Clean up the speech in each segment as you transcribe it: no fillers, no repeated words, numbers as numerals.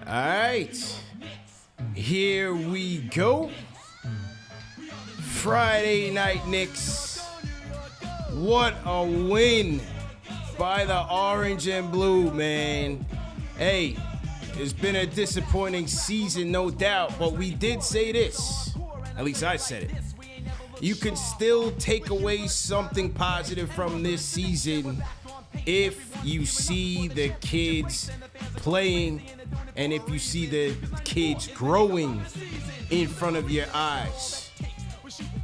All right, here we go. Friday night Knicks. What a win by the orange and blue, man. Hey, it's been a disappointing season, no doubt, but we did say this. At least I said it. You can still take away something positive from this season if you see the kids playing and if you see the kids growing in front of your eyes.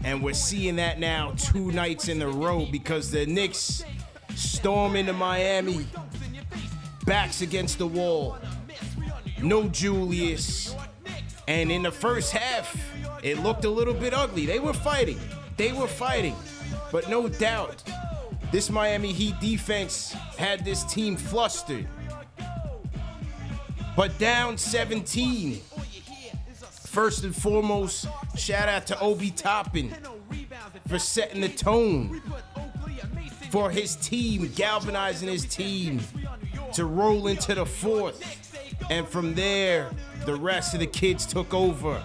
And we're seeing that now 2 nights in a row because the Knicks storm into Miami, backs against the wall, no Julius, and in the first half, it looked a little bit ugly. They were fighting, but no doubt, this Miami Heat defense had this team flustered. But down 17. First and foremost, shout out to Obi Toppin for setting the tone for his team, galvanizing his team to roll into the fourth. And from there, the rest of the kids took over.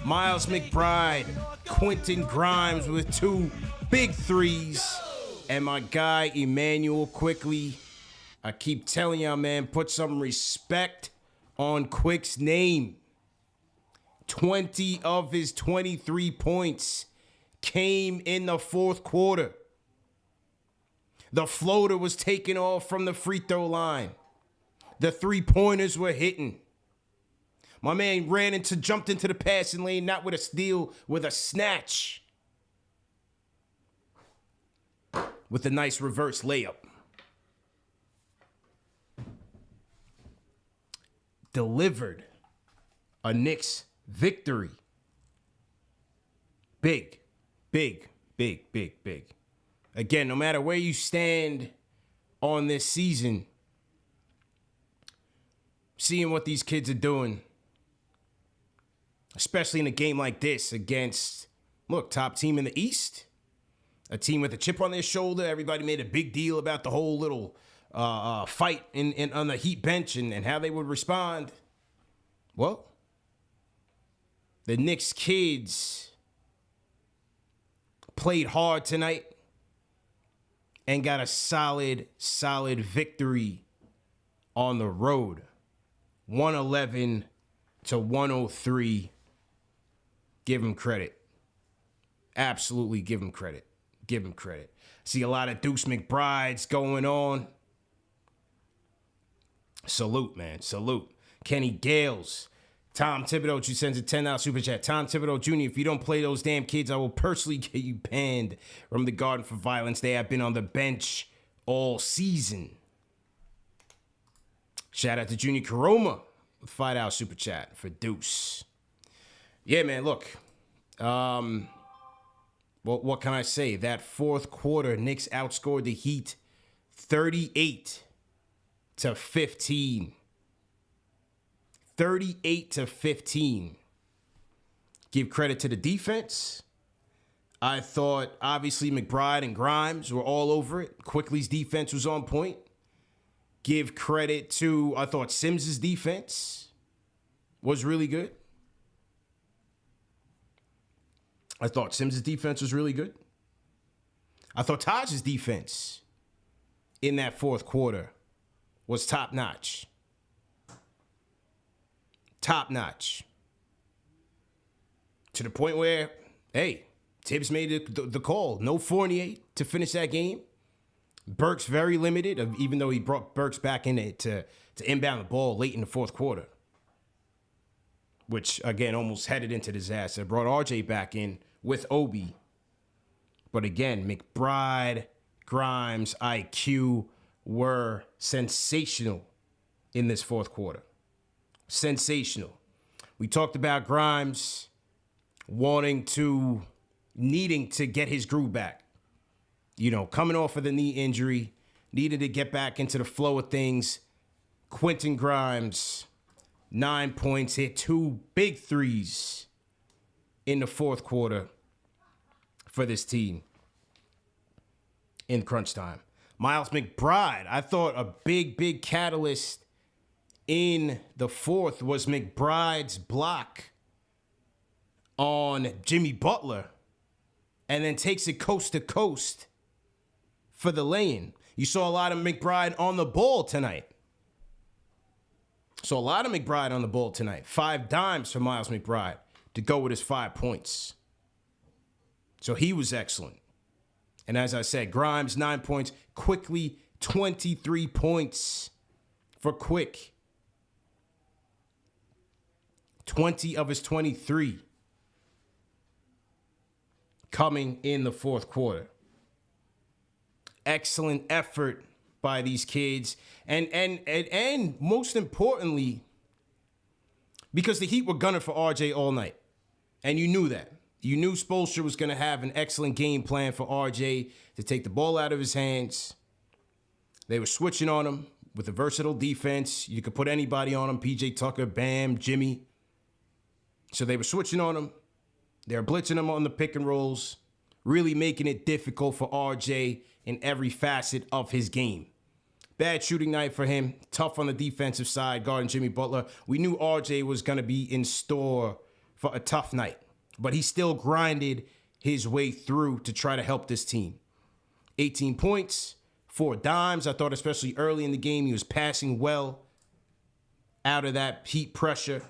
Miles McBride, Quentin Grimes with 2 big threes, and my guy Emmanuel Quickly. I keep telling y'all, man, put some respect on Quick's name. 20 of his 23 points came in the fourth quarter. The floater was taken off from the free throw line. The 3-pointers were hitting. My man jumped into the passing lane, not with a steal, with a snatch. With a nice reverse layup. Delivered a Knicks victory. Big. Again, no matter where you stand on this season, seeing what these kids are doing, especially in a game like this against, top team in the East, a team with a chip on their shoulder. Everybody made a big deal about the whole little fight on the Heat bench and how they would respond. Well, the Knicks kids played hard tonight and got a solid victory on the road. 111 to 103. Give him credit. Absolutely give him credit. See a lot of Deuce McBrides going on. Salute, man. Salute. Kenny Gales. Tom Thibodeau, who sends a $10 super chat. Tom Thibodeau Jr., if you don't play those damn kids, I will personally get you banned from the Garden for Violence. They have been on the bench all season. Shout out to Junior Karoma with $5 super chat for Deuce. Yeah, man, look. What can I say? That fourth quarter, Knicks outscored the Heat 38 to 15. 38 to 15. Give credit to the defense. I thought, obviously, McBride and Grimes were all over it. Quickly's defense was on point. Give credit to, I thought, Sims's defense was really good. I thought Sims's defense was really good. I thought Taj's defense in that fourth quarter was top-notch. Top-notch. To the point where, hey, Thibs made the call. No Fournier to finish that game. Burks very limited, even though he brought Burks back in to inbound the ball late in the fourth quarter. Which, again, almost headed into disaster. Brought RJ back in with Obi. But again, McBride, Grimes, IQ were sensational in this fourth quarter. Sensational. We talked about Grimes needing to get his groove back. Coming off of the knee injury, needed to get back into the flow of things. Quentin Grimes, 9 points, hit 2 big threes in the fourth quarter for this team in crunch time. Miles McBride, I thought a big catalyst in the fourth was McBride's block on Jimmy Butler and then takes it coast to coast for the lay-in. You saw a lot of McBride on the ball tonight. 5 dimes for Miles McBride to go with his 5 points. So he was excellent. And as I said, Grimes, 9 points. Quickly, 23 points for Quick. 20 of his 23 coming in the fourth quarter. Excellent effort by these kids. And most importantly, because the Heat were gunning for RJ all night. And you knew that. You knew Spoelstra was going to have an excellent game plan for RJ to take the ball out of his hands. They were switching on him with a versatile defense. You could put anybody on him, PJ Tucker, Bam, Jimmy. So they were switching on him. They were blitzing him on the pick and rolls, really making it difficult for RJ in every facet of his game. Bad shooting night for him. Tough on the defensive side, guarding Jimmy Butler. We knew RJ was going to be in store for a tough night, but he still grinded his way through to try to help this team. 18 points, 4 dimes. I thought especially early in the game, he was passing well out of that Heat pressure.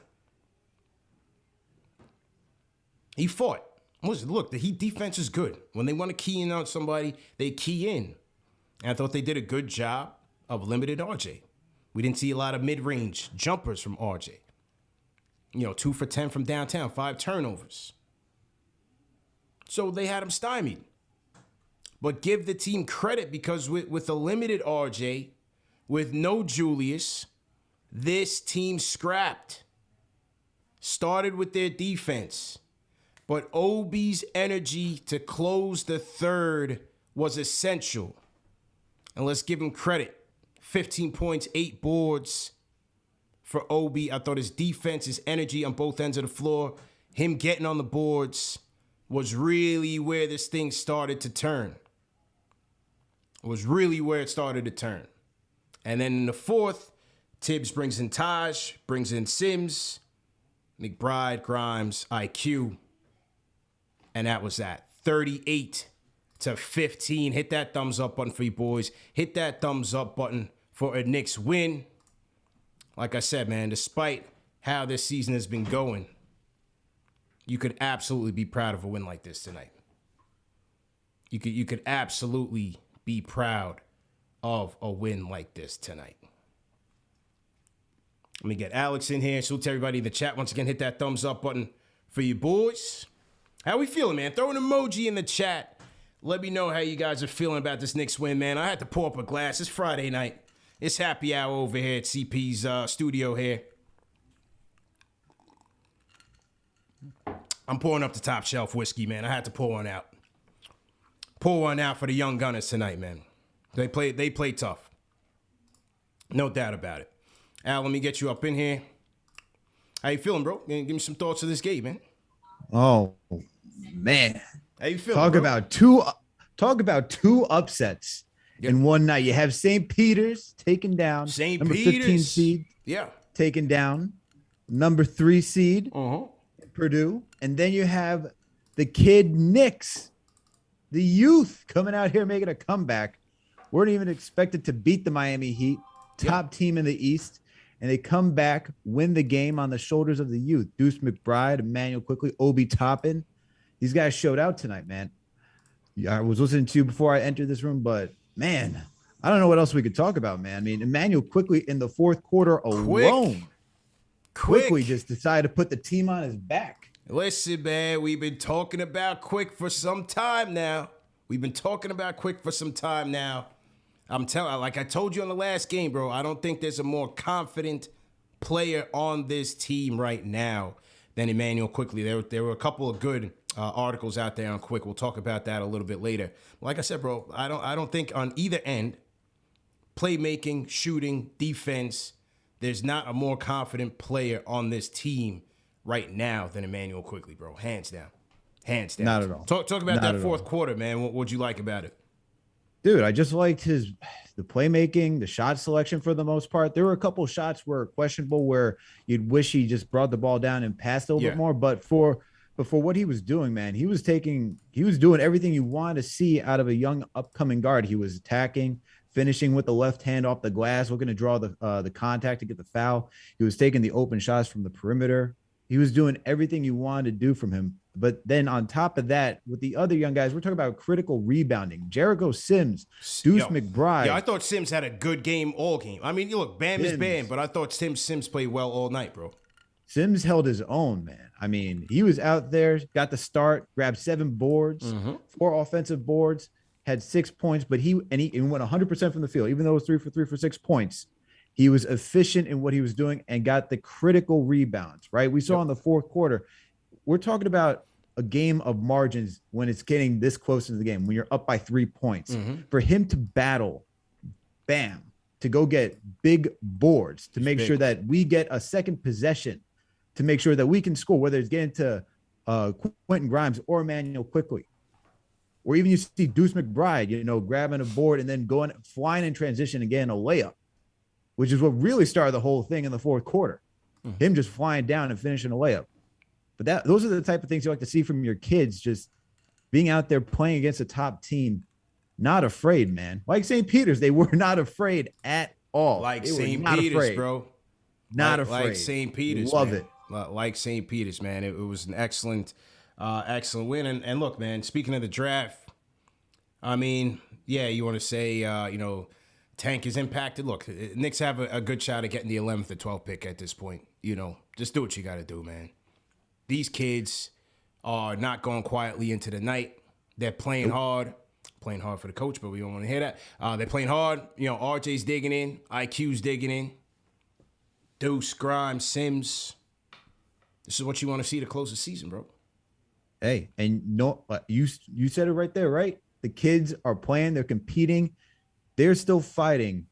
He fought. Look, the Heat defense is good. When they want to key in on somebody, they key in. And I thought they did a good job of limited RJ. We didn't see a lot of mid-range jumpers from RJ. 2 for 10 from downtown, 5 turnovers. So they had him stymied. But give the team credit because with a limited RJ, with no Julius, this team scrapped. Started with their defense. But Obi's energy to close the third was essential. And let's give him credit. 15 points, 8 boards for Obi. I thought his defense, his energy on both ends of the floor, him getting on the boards was really where this thing started to turn. And then in the fourth, Thibs brings in Taj, brings in Sims, McBride, Grimes, IQ. And that was that. 38-15. Hit that thumbs up button for you boys. Hit that thumbs up button for a Knicks win. Like I said, man, despite how this season has been going, you could absolutely be proud of a win like this tonight. You could absolutely be proud of a win like this tonight. Let me get Alex in here. Salute to everybody in the chat. Once again, hit that thumbs up button for you boys. How we feeling, man? Throw an emoji in the chat. Let me know how you guys are feeling about this Knicks win, man. I had to pour up a glass. It's Friday night. It's happy hour over here at CP's studio here. I'm pouring up the top shelf whiskey, man. I had to pour one out. Pour one out for the young Gunners tonight, man. They play tough. No doubt about it. Al, let me get you up in here. How you feeling, bro? Give me some thoughts of this game, man. Oh, man. How you feeling, Talk bro? about two upsets in one night. You have St. Peter's taken down. St. Number Peter's. 15 seed. Yeah. Taken down. Number 3 seed. Uh-huh. Purdue. And then you have the kid Knicks. The youth coming out here making a comeback. Weren't even expected to beat the Miami Heat. Top team in the East. And they come back, win the game on the shoulders of the youth. Deuce McBride, Emmanuel Quickly, Obi Toppin. These guys showed out tonight, man. I was listening to you before I entered this room, but, man, I don't know what else we could talk about, man. I mean, Emmanuel Quickly in the fourth quarter alone. Quickly just decided to put the team on his back. Listen, man, we've been talking about Quick for some time now. I'm telling, like I told you on the last game, bro, I don't think there's a more confident player on this team right now than Emmanuel Quickly. There were a couple of good articles out there on Quick. We'll talk about that a little bit later. Like I said, bro, I don't think on either end, playmaking, shooting, defense, there's not a more confident player on this team right now than Emmanuel Quickly, bro. Hands down. Not at all. Talk about that fourth quarter, man. What'd you like about it? Dude, I just liked the playmaking, the shot selection for the most part. There were a couple of shots were questionable where you'd wish he just brought the ball down and passed a little bit more. But for what he was doing, man, he was doing everything you want to see out of a young upcoming guard. He was attacking, finishing with the left hand off the glass, looking to draw the contact to get the foul. He was taking the open shots from the perimeter. He was doing everything you wanted to do from him. But then on top of that, with the other young guys, we're talking about critical rebounding. Jericho Sims, Deuce McBride. Yeah, I thought Sims had a good game all game. I mean, look, Bam is Bam, but I thought Sims played well all night, bro. Sims held his own, man. I mean, he was out there, got the start, grabbed 7 boards, 4 offensive boards, had 6 points, but he went 100% from the field, even though it was 3 for 3 for 6 points. He was efficient in what he was doing and got the critical rebounds, right? We saw in the fourth quarter, we're talking about a game of margins when it's getting this close into the game, when you're up by 3 points. For him to battle, Bam, to go get big boards, to make sure that we get a second possession, to make sure that we can score, whether it's getting to Quentin Grimes or Emmanuel quickly. Or even you see Deuce McBride, grabbing a board and then flying in transition and getting a layup, which is what really started the whole thing in the fourth quarter. Him just flying down and finishing a layup. But those are the type of things you like to see from your kids, just being out there playing against a top team, not afraid, man. Like St. Peter's, they were not afraid at all. Like St. Peter's, bro. Not afraid. Like St. Peter's, Love man. it. Like St. Peter's, man. It was an excellent win. And look, man, speaking of the draft, I mean, yeah, you want to say, Tank is impacted. Look, Knicks have a good shot at getting the 11th or 12th pick at this point. Just do what you got to do, man. These kids are not going quietly into the night. They're playing hard for the coach, but we don't want to hear that. They're playing hard. RJ's digging in. IQ's digging in. Deuce, Grimes, Sims. This is what you want to see to close the season, bro. Hey, and you said it right there, right? The kids are playing. They're competing. They're still fighting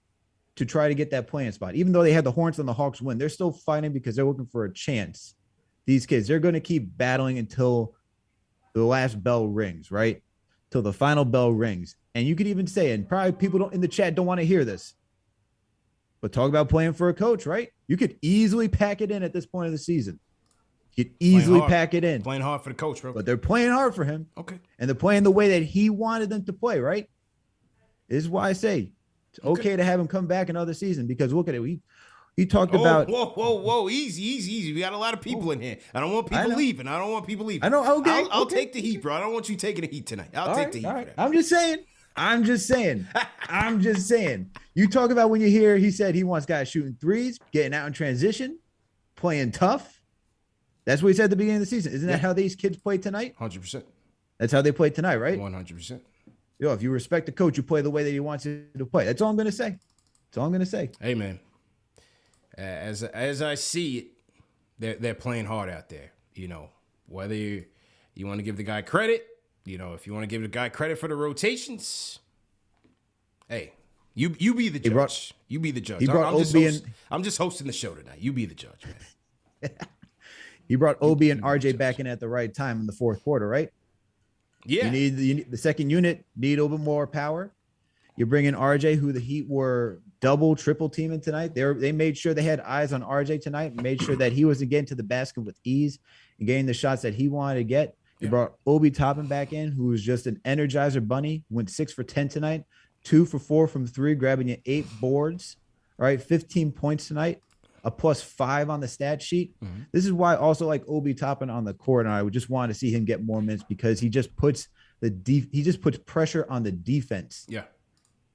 to try to get that playing spot. Even though they had the Hornets and the Hawks win, they're still fighting because they're looking for a chance. These kids, they're going to keep battling until the last bell rings, right? Till the final bell rings. And you could even say, and probably people in the chat don't want to hear this, but talk about playing for a coach, right? You could easily pack it in at this point of the season. You could easily pack it in. Playing hard for the coach, bro. But they're playing hard for him. Okay. And they're playing the way that he wanted them to play, right? This is why I say it's okay to have him come back another season, because look at it. He talked about. Whoa. Easy. We got a lot of people in here. I don't want people leaving. I know. Okay. I'll take the heat, bro. I don't want you taking the heat tonight. I'll take the heat. Right. I'm just saying. You talk about when you hear he said he wants guys shooting threes, getting out in transition, playing tough. That's what he said at the beginning of the season. Isn't that how these kids play tonight? 100%. That's how they play tonight, right? 100%. If you respect the coach, you play the way that he wants you to play. That's all I'm going to say. Hey, man. As I see it, they're playing hard out there. Whether you want to give the guy credit, if you want to give the guy credit for the rotations, hey, you be the judge. You be the judge. I'm just hosting the show tonight. You be the judge, man. He brought Obi and RJ back in at the right time in the fourth quarter, right? Yeah. You need the second unit need a little bit more power. You bring in RJ, who the Heat were double, triple teaming tonight. They made sure they had eyes on RJ tonight, made sure that he wasn't getting to the basket with ease and getting the shots that he wanted to get. You brought Obi Toppin back in, who was just an energizer bunny, went 6 for 10 tonight, 2 for 4 from 3, grabbing you 8 boards, all right, 15 points tonight, a +5 on the stat sheet. This is why I also like Obi Toppin on the court, and I would just want to see him get more minutes because he just puts pressure on the defense. Yeah.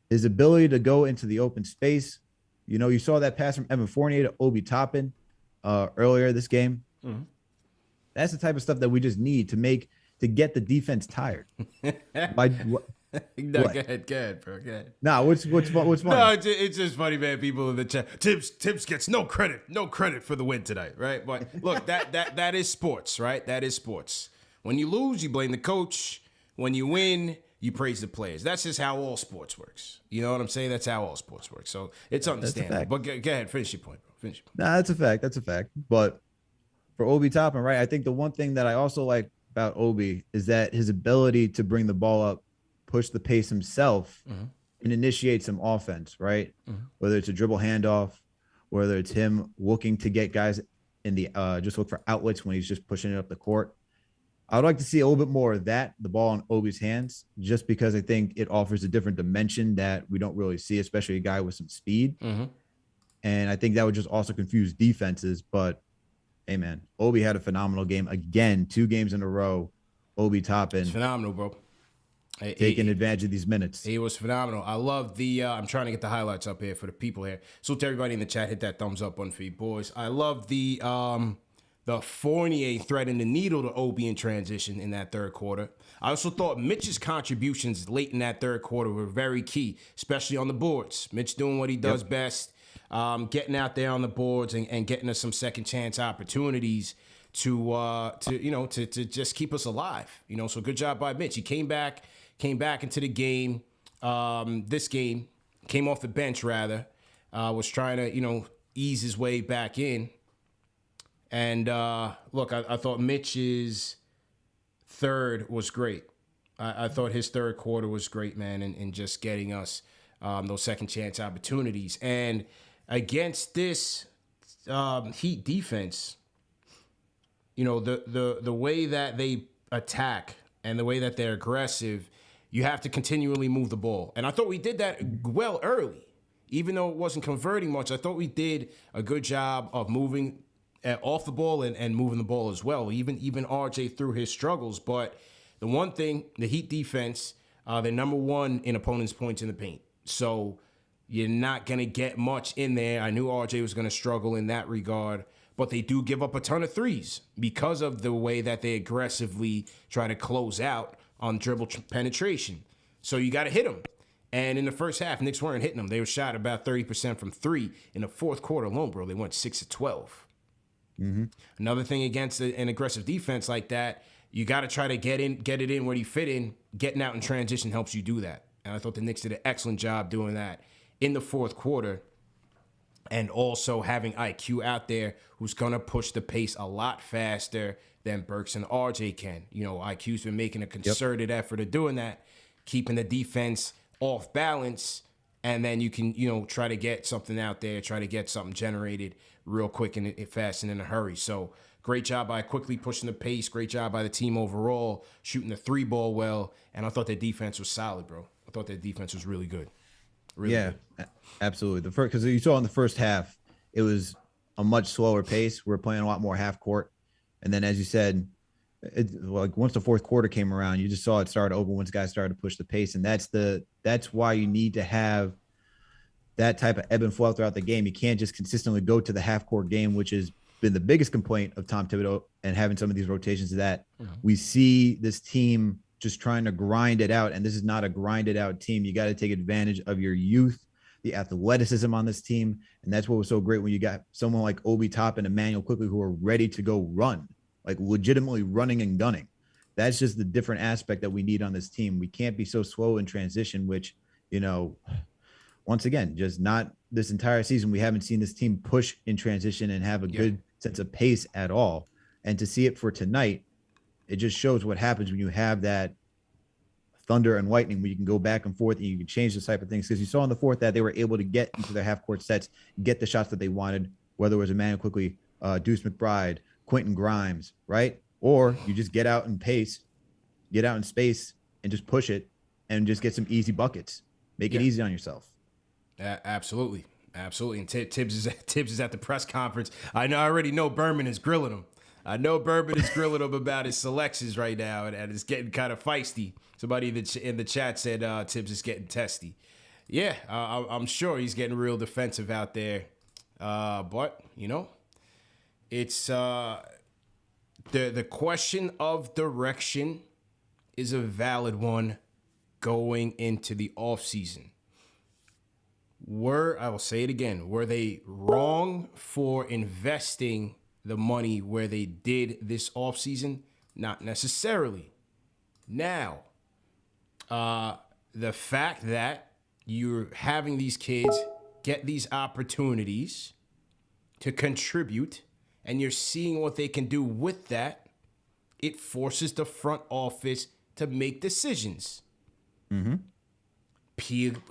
His ability to go into the open space. You saw that pass from Evan Fournier to Obi Toppin earlier this game. That's the type of stuff that we just need to get the defense tired. Go ahead, bro. Go ahead. Nah, what's funny? No, it's just funny, man. People in the chat. Thibs gets no credit for the win tonight, right? But look, that is sports, right? That is sports. When you lose, you blame the coach. When you win, you praise the players. That's just how all sports works. You know what I'm saying? That's how all sports work. So it's understandable. But go ahead, finish your point, bro. Nah, that's a fact. That's a fact. But for Obi Toppin, right? I think the one thing that I also like about Obi is that his ability to bring the ball up push the pace himself and initiate some offense, right? Whether it's a dribble handoff, whether it's him looking to get guys in the just look for outlets when he's just pushing it up the court. I would like to see a little bit more of that, the ball in Obi's hands, just because I think it offers a different dimension that we don't really see, especially a guy with some speed. And I think that would just also confuse defenses. But, hey, man, Obi had a phenomenal game. Again, 2 games in a row, Obi topping. It's phenomenal, bro. Taking advantage of these minutes. He was phenomenal. I love the I'm trying to get the highlights up here for the people here. So to everybody in the chat, hit that thumbs up button for you boys. I love the Fournier threading the needle to Obi in transition in that third quarter. I also thought Mitch's contributions late in that third quarter were very key, especially on the boards. Mitch doing what he does best, getting out there on the boards and getting us some second chance opportunities to just keep us alive. So good job by Mitch. He came back into the game. This game came off the bench rather. Was trying to ease his way back in. And look, I thought Mitch's third was great. I thought his third quarter was great, man, in just getting us those second chance opportunities. And against this Heat defense, the way that they attack and the way that they're aggressive, you have to continually move the ball. And I thought we did that well early. Even though it wasn't converting much, I thought we did a good job of moving off the ball and moving the ball as well. Even RJ through his struggles. But the one thing, the Heat defense, they're number 1 in opponents' points in the paint. So you're not going to get much in there. I knew RJ was going to struggle in that regard. But they do give up a ton of threes because of the way that they aggressively try to close out on dribble penetration. So you got to hit them. And in the first half, Knicks weren't hitting them. They were shot about 30% from 3. In the fourth quarter alone, bro, they went 6 of 12. Another thing against an aggressive defense like that, you got to try to get it in where you fit in. Getting out in transition helps you do that. And I thought the Knicks did an excellent job doing that in the fourth quarter. And also having IQ out there who's going to push the pace a lot faster than Burks and RJ can. IQ's been making a concerted effort of doing that, keeping the defense off balance, and then you can, try to get something out there, try to get something generated real quick and fast and in a hurry. So great job by quickly pushing the pace. Great job by the team overall, shooting the 3 ball well. And I thought their defense was solid, bro. I thought their defense was really good. Really good. Absolutely. Because you saw in the first half, it was a much slower pace. We're playing a lot more half court. And then, as you said, once the fourth quarter came around, you just saw it start to open once guys started to push the pace. And that's why you need to have that type of ebb and flow throughout the game. You can't just consistently go to the half court game, which has been the biggest complaint of Tom Thibodeau and having some of these rotations that we see this team just trying to grind it out. And this is not a grinded out team. You got to take advantage of your youth, the athleticism on this team. And that's what was so great when you got someone like Obi Toppin and Emmanuel quickly who are ready to go run, like legitimately running and gunning. That's just the different aspect that we need on this team. We can't be so slow in transition, which, once again, just not this entire season. We haven't seen this team push in transition and have a good sense of pace at all. And to see it for tonight, it just shows what happens when you have that thunder and lightning, where you can go back and forth and you can change the type of things. Because you saw in the fourth that they were able to get into their half-court sets, get the shots that they wanted, whether it was Emmanuel quickly, Deuce McBride, Quentin Grimes, right? Or you just get out in pace, get out in space, and just push it and just get some easy buckets. Make it easy on yourself. Absolutely. And Thibs is at the press conference. I already know Berman is grilling him. I know Berman is grilling him about his selections right now, and it's getting kind of feisty. Somebody in the chat said Thibs is getting testy. Yeah, I'm sure he's getting real defensive out there. But, it's the question of direction is a valid one going into the offseason. I will say it again, were they wrong for investing the money where they did this offseason? Not necessarily. Now, the fact that you're having these kids get these opportunities to contribute and you're seeing what they can do with that, it forces the front office to make decisions. Mm-hmm.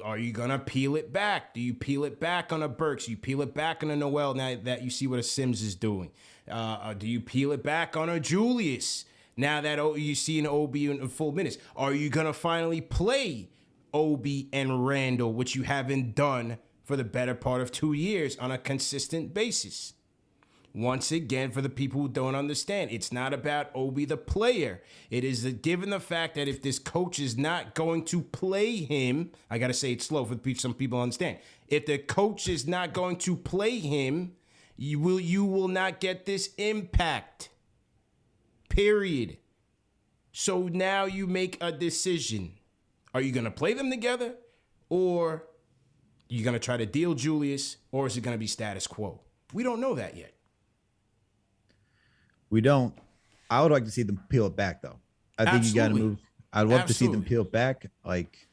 Are you gonna peel it back? Do you peel it back on a Burks? You peel it back on a Noel now that you see what a Sims is doing? Do you peel it back on a Julius now that you see an OB in full minutes? Are you gonna finally play OB and Randall, which you haven't done for the better part of 2 years on a consistent basis? Once again, for the people who don't understand, it's not about Obi the player. It is given the fact that if this coach is not going to play him, I got to say it slow for some people to understand. If the coach is not going to play him, you will not get this impact. Period. So now you make a decision. Are you going to play them together, or are you going to try to deal Julius, or is it going to be status quo? We don't know that yet. We don't. I would like to see them peel it back, though. I think you got to move. I'd love to see them peel it back. Like,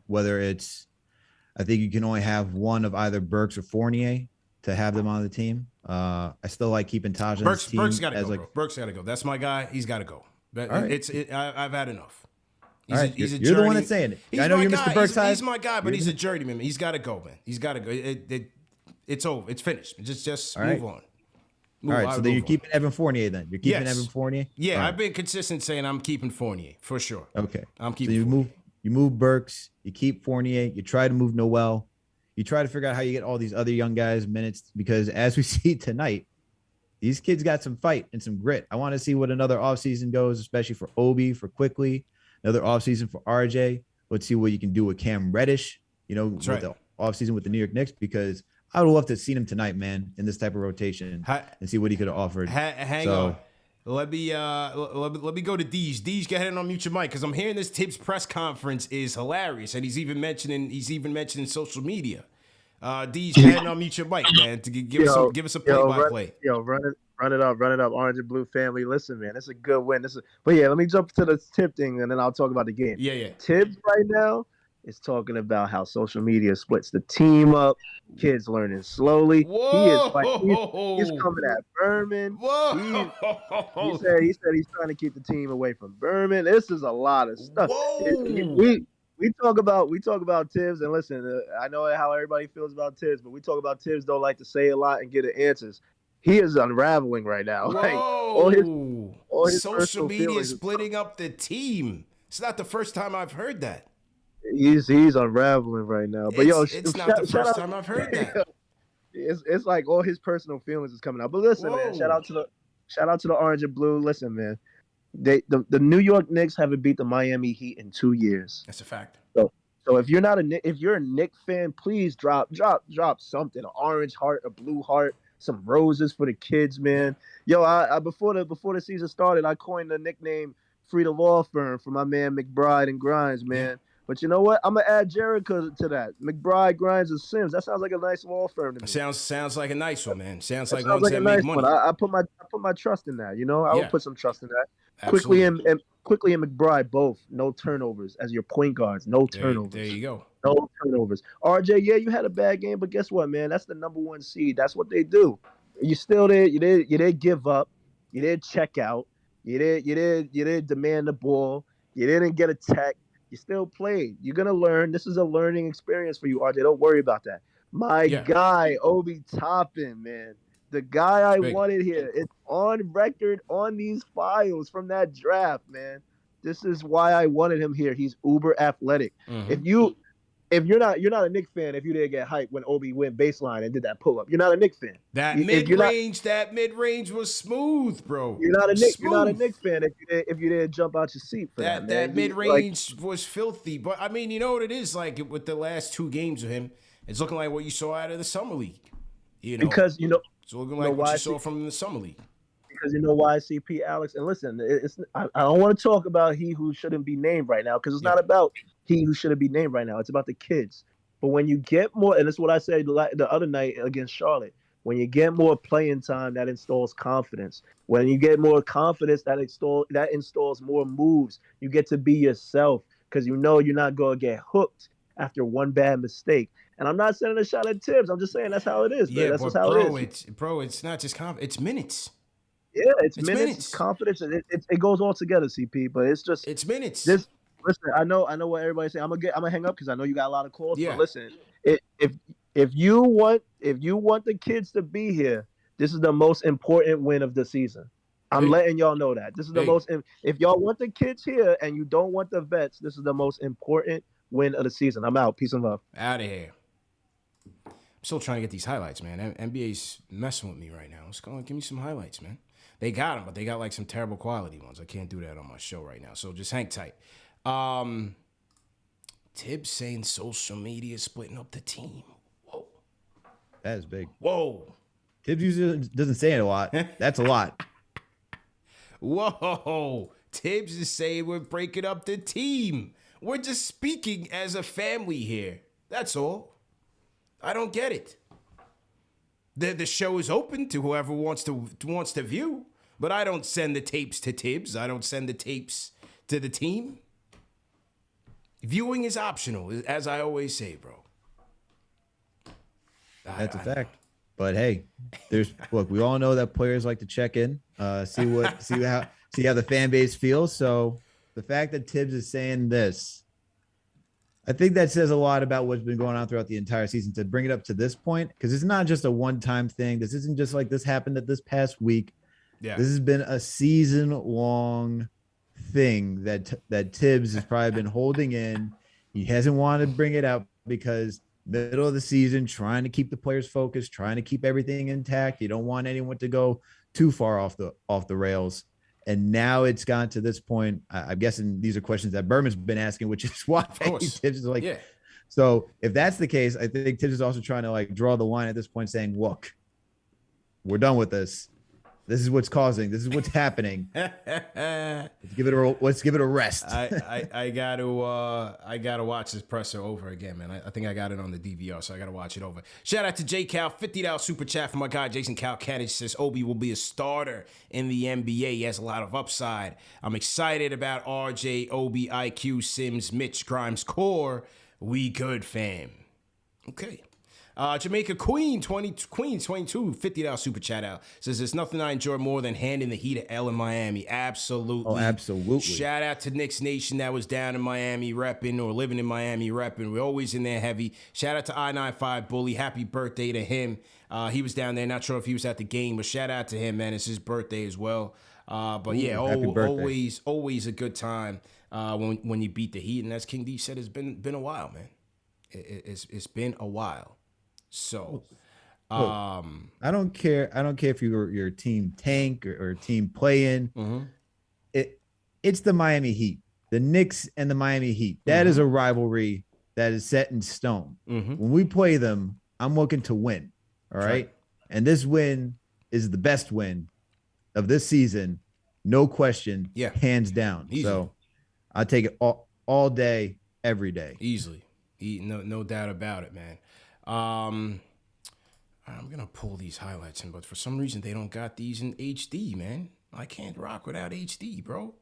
whether it's, I think you can only have one of either Burks or Fournier to have them on the team. I still like keeping Taj on this team. Burks got to go, bro. Burks got to go. That's my guy. He's got to go. Right. I've had enough. You're the one that's saying it. I know you're Mr. Burks. He's my guy, but he's a journeyman. He's got to go, man. He's got to go. It's over. It's finished. Just move on. All right, so then you're keeping Evan Fournier then. You're keeping Evan Fournier? Yeah, right. I've been consistent saying I'm keeping Fournier for sure. Okay. I'm keeping Fournier. You move Burks, you keep Fournier, you try to move Noel. You try to figure out how you get all these other young guys minutes, because as we see tonight, these kids got some fight and some grit. I want to see what another offseason goes, especially for Obi, for Quickly, another offseason for RJ. Let's see what you can do with Cam Reddish, with the offseason with the New York Knicks, because I would love to have seen him tonight, man, in this type of rotation and see what he could have offered. Hang on. Let me go to Deej. Deej, go ahead and unmute your mic, because I'm hearing this Thibs press conference is hilarious, and he's even mentioning social media. Deej, go ahead and unmute your mic, man, to give us a play-by-play. Run it up, Orange and Blue family. Listen, man, it's a good win. But yeah, let me jump to the Tib thing, and then I'll talk about the game. Yeah. Thibs right now is talking about how social media splits the team up. Kids learning slowly. Whoa. He's coming at Berman. Whoa. He said he's trying to keep the team away from Berman. This is a lot of stuff. We talk about Thibs, and listen, I know how everybody feels about Thibs, but we talk about Thibs don't like to say a lot and get the answers. He is unraveling right now. Whoa. Like, all his social media splitting up the team. It's not the first time I've heard that. He's unraveling right now. But it's not the first time I've heard that. It's like all his personal feelings is coming out. But listen, man, shout out to the Orange and Blue. Listen, man, the New York Knicks haven't beat the Miami Heat in 2 years. That's a fact. So if you're a Knicks fan, please drop something, an orange heart, a blue heart, some roses for the kids, man. Yo, I before the season started, I coined the nickname Free the Law Firm for my man McBride and Grimes, man. Yeah. But you know what? I'm gonna add Jericho to that. McBride, Grimes, and Sims. That sounds like a nice law firm to me. Sounds like a nice one, man. Sounds like one that make money. I put my trust in that. I would put some trust in that. Absolutely. Quickly and McBride both no turnovers as your point guards. No turnovers. There you go. No turnovers. RJ, yeah, you had a bad game, but guess what, man? That's the #1 seed. That's what they do. You still did. You did give up. You did check out. You did demand the ball. You didn't get a tech. You still played. You're going to learn. This is a learning experience for you, RJ. Don't worry about that. My guy, Obi Toppin, man. The guy I wanted here. It's on record on these files from that draft, man. This is why I wanted him here. He's uber athletic. Mm-hmm. If you're not a Knicks fan, if you didn't get hyped when Obi went baseline and did that pull-up, you're not a Knicks fan. That mid-range was smooth, bro. You're not a Knicks fan if you didn't jump out your seat for that. That mid-range was filthy. But I mean, you know what it is like with the last 2 games of him. It's looking like what you saw out of the summer league. Because it's looking like what you saw from the summer league. Because why CP, Alex, and listen, I don't want to talk about he who shouldn't be named right now, because it's not about he who shouldn't be named right now. It's about the kids. But when you get more, and that's what I said the other night against Charlotte, when you get more playing time, that installs confidence. When you get more confidence, that installs more moves. You get to be yourself, because you're not going to get hooked after one bad mistake. And I'm not sending a shot at Thibs. I'm just saying that's how it is. Yeah, that's just how it is. It's not just confidence. It's minutes. Yeah, it's minutes. Confidence. It goes all together, CP. But it's just minutes. Listen, I know what everybody's saying. I'm gonna hang up because I know you got a lot of calls. Yeah. But listen, if you want the kids to be here, this is the most important win of the season. I'm letting y'all know that this is the most. If y'all want the kids here and you don't want the vets, this is the most important win of the season. I'm out. Peace and love. Out of here. I'm still trying to get these highlights, man. NBA's messing with me right now. Let's go and give me some highlights, man. They got them, but they got like some terrible quality ones. I can't do that on my show right now. So just hang tight. Thibs saying social media splitting up the team. Whoa. That is big. Whoa. Thibs usually doesn't say it a lot. That's a lot. Whoa. Thibs is saying we're breaking up the team. We're just speaking as a family here. That's all. I don't get it. The show is open to whoever wants to view, but I don't send the tapes to Thibs. I don't send the tapes to the team. Viewing is optional, as I always say, bro. That's a fact. But hey, look, we all know that players like to check in, see how the fan base feels. So the fact that Thibs is saying this, I think that says a lot about what's been going on throughout the entire season to bring it up to this point, because it's not just a one-time thing. This isn't just like this happened this past week. Yeah. This has been a season-long thing that Thibs has probably been holding in. He hasn't wanted to bring it out because middle of the season, trying to keep the players focused, trying to keep everything intact. You don't want anyone to go too far off the rails. And now it's gotten to this point. I'm guessing these are questions that Berman's been asking, which is why Thibs is like, yeah. So if that's the case, I think Thibs is also trying to like draw the line at this point saying, look, we're done with this. This is what's causing. This is what's happening. Let's give it a rest. I gotta watch this presser over again, man. I think I got it on the DVR, so I gotta watch it over. Shout out to J Cal, $50 super chat from my guy Jason Cal Kennedy. Says Obi will be a starter in the NBA. He has a lot of upside. I'm excited about RJ, Obi, IQ, Sims, Mitch, Grimes, Core. We good, fam. Okay. Jamaica Queen 22, $50 super chat out. Says there's nothing I enjoy more than handing the heat to L in Miami. Absolutely. Oh, absolutely. Shout out to Knicks Nation that was down in Miami repping or living in Miami repping. We're always in there heavy. Shout out to I-95 Bully. Happy birthday to him. He was down there. Not sure if he was at the game, but shout out to him, man. It's his birthday as well. But yeah, always a good time when you beat the Heat. And as King D said, it's been a while, man. It's been a while. So, I don't care. I don't care if you're team tank or team play-in. Mm-hmm. It's the Miami Heat, the Knicks and the Miami Heat. That is a rivalry that is set in stone. Mm-hmm. When we play them, I'm looking to win. All right. And this win is the best win of this season. No question. Yeah. Hands down. Easy. So I take it all day, every day. Easily. No doubt about it, man. I'm gonna pull these highlights in, but for some reason they don't got these in HD, man. I can't rock without HD, bro.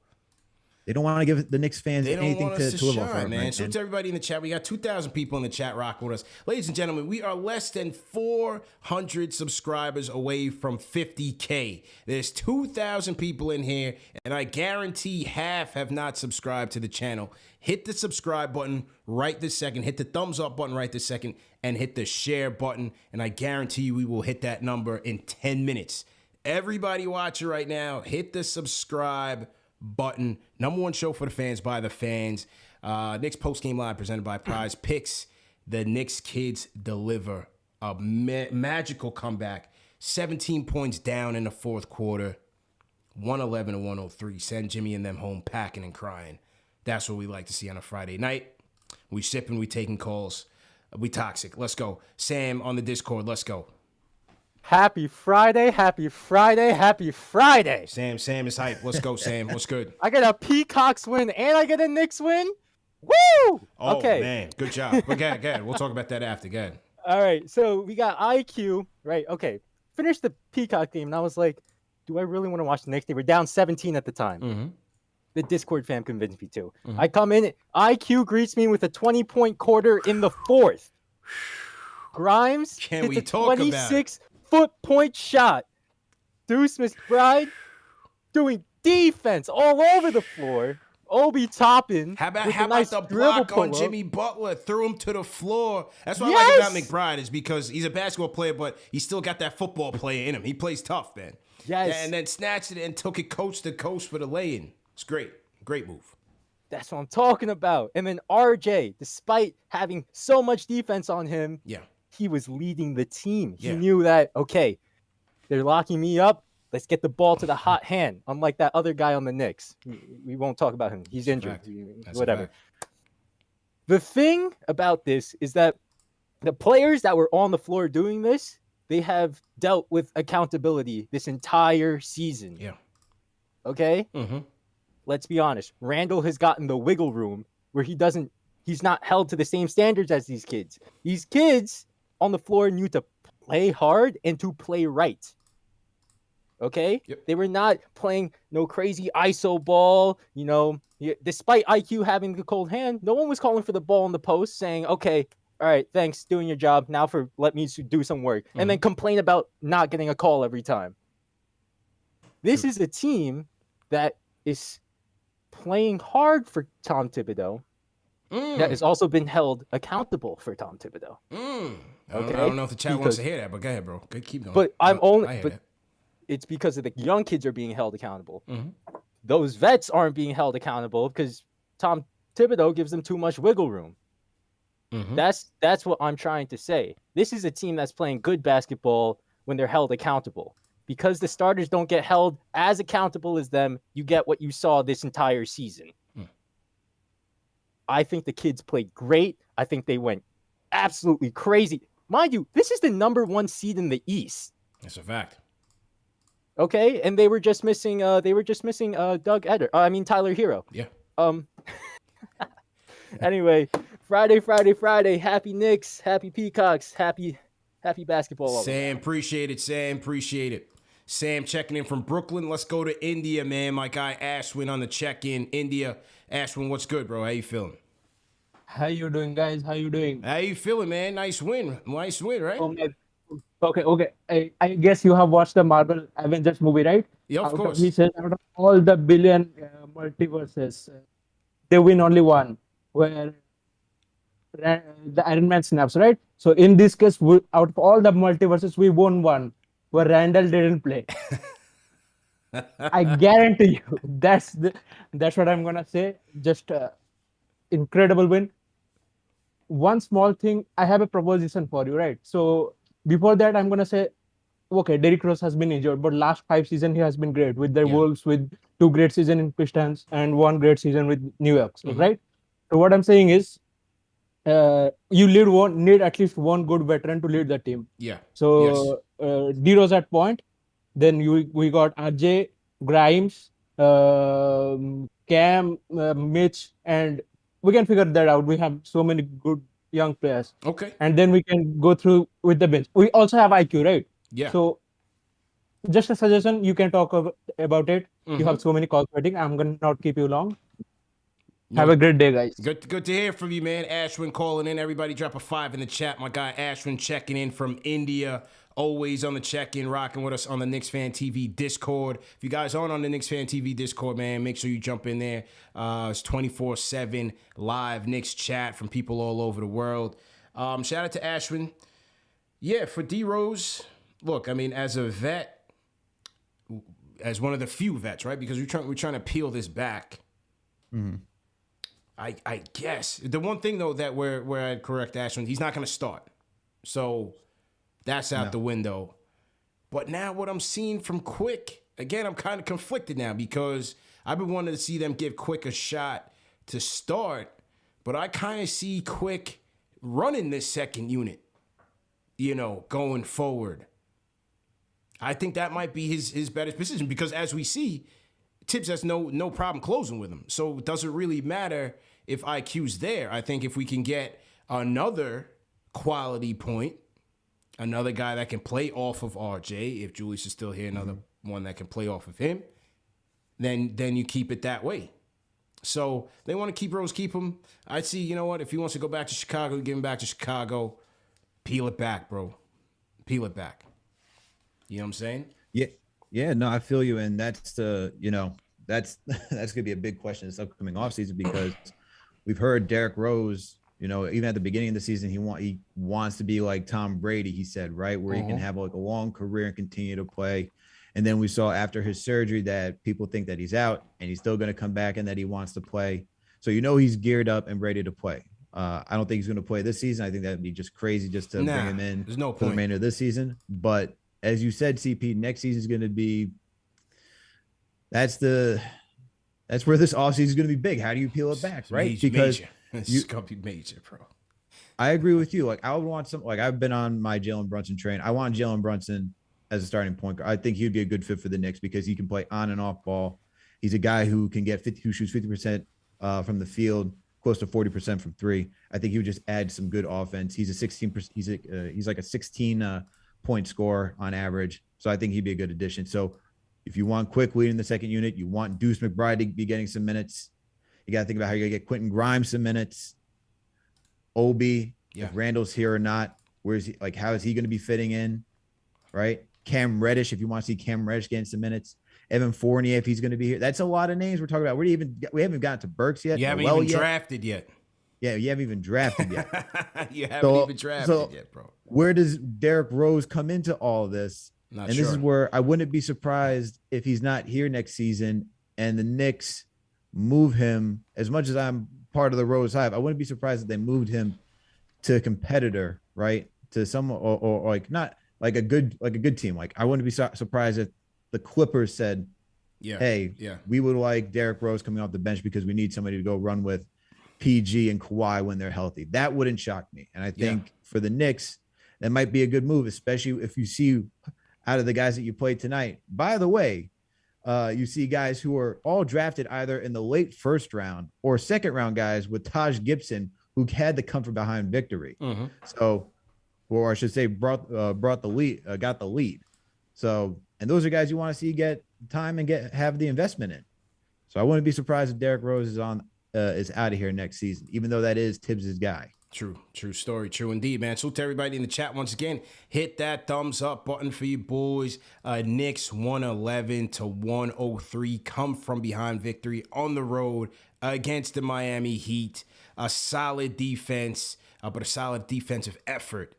They don't want to give the Knicks fans anything to live off of, man. So to everybody in the chat, we got 2,000 people in the chat rocking with us. Ladies and gentlemen, we are less than 400 subscribers away from 50K. There's 2,000 people in here, and I guarantee half have not subscribed to the channel. Hit the subscribe button right this second. Hit the thumbs up button right this second, and hit the share button, and I guarantee you we will hit that number in 10 minutes. Everybody watching right now, hit the subscribe button. Number one show for the fans by the fans. Knicks postgame live presented by Prizepicks. The Knicks kids deliver a magical comeback. 17 points down in the fourth quarter. 111 to 103. Send Jimmy and them home packing and crying. That's what we like to see on a Friday night. We sipping, we taking calls. We toxic. Let's go. Sam on the Discord. Let's go. Happy Friday, happy Friday, happy Friday. Sam is hype. Let's go, Sam. What's good? I get a Peacocks win and I get a Knicks win. Woo! Oh, okay. Man. Good job. But go ahead. We'll talk about that after. Go ahead. All right. So we got IQ, right? Okay. Finished the Peacock game, and I was like, do I really want to watch the Knicks? They were down 17 at the time. Mm-hmm. The Discord fam convinced me to. Mm-hmm. I come in. IQ greets me with a 20-point quarter in the fourth. Grimes hit the 26-foot point shot. Deuce McBride doing defense all over the floor. Obi Toppin. How about with a nice the dribble block on pull-up. Jimmy Butler? Threw him to the floor. That's what I like about McBride is because he's a basketball player, but he still got that football player in him. He plays tough, man. Yes. And then snatched it and took it coast to coast for the lay-in. It's great. Great move. That's what I'm talking about. And then RJ, despite having so much defense on him, he was leading the team. He knew that, okay, they're locking me up. Let's get the ball to the hot hand. Unlike that other guy on the Knicks. We won't talk about him. He's injured. Whatever. The thing about this is that the players that were on the floor doing this, they have dealt with accountability this entire season. Yeah. Okay? Mm-hmm. Let's be honest. Randall has gotten the wiggle room where he's not held to the same standards as these kids. These kids on the floor knew to play hard and to play right. Okay? Yep. They were not playing no crazy ISO ball. Despite IQ having the cold hand, no one was calling for the ball in the post saying, okay, all right, thanks, doing your job. Now let me do some work. And then complain about not getting a call every time. This is a team that is playing hard for Tom Thibodeau that has also been held accountable for Tom Thibodeau. Okay. I don't know if the chat wants to hear that, but go ahead, bro. Keep going. But it's because of the young kids are being held accountable. Those vets aren't being held accountable because Tom Thibodeau gives them too much wiggle room. That's what I'm trying to say. This is a team that's playing good basketball when they're held accountable. Because the starters don't get held as accountable as them, you get what you saw this entire season. I think the kids played great. I think they went absolutely crazy. Mind you, this is the number 1 seed in the East. That's a fact. Okay, and they were just missing. Doug Eder. Tyler Hero. Yeah. Anyway, Friday. Happy Knicks. Happy Peacocks. Happy basketball. Sam, appreciate it. Sam checking in from Brooklyn. Let's go to India, man. My guy Aswin on the check-in. India. Aswin, what's good, bro? How you feeling? How you doing, guys? How you doing? How you feeling, man? Nice win, right? Okay. I guess you have watched the Marvel Avengers movie, right? Yeah, of course. He says out of all the billion multiverses, they win only one, where the Iron Man snaps, right? So in this case, out of all the multiverses, we won one, where Randall didn't play. I guarantee you, that's what I'm gonna say. Just incredible win. One small thing, I have a proposition for you, right? So before that, I'm gonna say, okay, Derrick Rose has been injured, but last 5 seasons he has been great with the Wolves, with 2 great seasons in Pistons and 1 great season with New York, right? So what I'm saying is, you need at least one good veteran to lead the team. Yeah. So D-Rose at point, then we got RJ, Grimes, Cam, Mitch, and we can figure that out. We have so many good young players. Okay. And then we can go through with the bench. We also have IQ, right? Yeah. So just a suggestion, you can talk about it. You have so many calls waiting. I'm going to not keep you long. Have a great day, guys. Good to hear from you, man. Ashwin calling in. Everybody drop a 5 in the chat. My guy Ashwin checking in from India. Always on the check-in, rocking with us on the KnicksFanTV Discord. If you guys aren't on the KnicksFanTV Discord, man, make sure you jump in there. It's 24/7 live Knicks chat from people all over the world. Shout out to Ashwin. Yeah, for D-Rose, look, I mean, as a vet, as one of the few vets, right? Because we're trying to peel this back. I guess the one thing though that where I'd correct Ashwin, he's not going to start, so that's out the window. But now what I'm seeing from Quick, again, I'm kind of conflicted now because I've been wanting to see them give Quick a shot to start, but I kind of see Quick running this second unit, going forward. I think that might be his better position because as we see, Thibs has no problem closing with him. So it doesn't really matter if IQ's there. I think if we can get another quality point, another guy that can play off of RJ, if Julius is still here, another one that can play off of him, then you keep it that way. So they want to keep Rose, keep him. I'd see, you know what, if he wants to go back to Chicago, give him back to Chicago. Peel it back, bro. Peel it back. You know what I'm saying? Yeah, no, I feel you, and that's the that's that's gonna be a big question this upcoming offseason because we've heard Derrick Rose, even at the beginning of the season, he wants to be like Tom Brady, he said, right? Where he can have like a long career and continue to play. And then we saw after his surgery that people think that he's out and he's still going to come back and that he wants to play. So he's geared up and ready to play. I don't think he's going to play this season. I think that'd be just crazy just to bring him in there's no for the point. remainder of this season. But as you said, CP, next season is going to be that's where this offseason is going to be big. How do you peel it back, right? Because it's going to be major, bro. I agree with you. Like I would want I've been on my Jalen Brunson train. I want Jalen Brunson as a starting point guard. I think he'd be a good fit for the Knicks because he can play on and off ball. He's a guy who can who shoots 50% from the field, close to 40% from three. I think he would just add some good offense. He's a 16%. He's like a 16 point scorer on average. So I think he'd be a good addition. So if you want quick lead in the second unit, you want Deuce McBride to be getting some minutes. You got to think about how you're going to get Quentin Grimes some minutes. Obi, if Randall's here or not, where's he? Like, how is he going to be fitting in? Right? Cam Reddish, if you want to see Cam Reddish getting some minutes. Evan Fournier, if he's going to be here. That's a lot of names we're talking about. We haven't gotten to Burks yet. You haven't even drafted yet. Yeah, you haven't even drafted yet. You haven't even drafted yet, bro. Where does Derrick Rose come into all this? This is where I wouldn't be surprised if he's not here next season and the Knicks move him. As much as I'm part of the Rose Hive, I wouldn't be surprised if they moved him to a competitor, right? To someone or like not like a good team. Like I wouldn't be surprised if the Clippers said, "Hey, we would like Derrick Rose coming off the bench because we need somebody to go run with PG and Kawhi when they're healthy." That wouldn't shock me. And I think for the Knicks, that might be a good move, especially if you see out of the guys that you played tonight. By the way, you see guys who are all drafted either in the late first round or second round guys with Taj Gibson, who had the come from behind victory. So, or I should say, got the lead. So, and those are guys you want to see get time and have the investment in. So I wouldn't be surprised if Derrick Rose is out of here next season, even though that is Thibs' guy. True story. True indeed, man. Salute to everybody in the chat once again. Hit that thumbs up button for you boys. Knicks 111-103. Come from behind victory on the road against the Miami Heat. A solid defense, but a solid defensive effort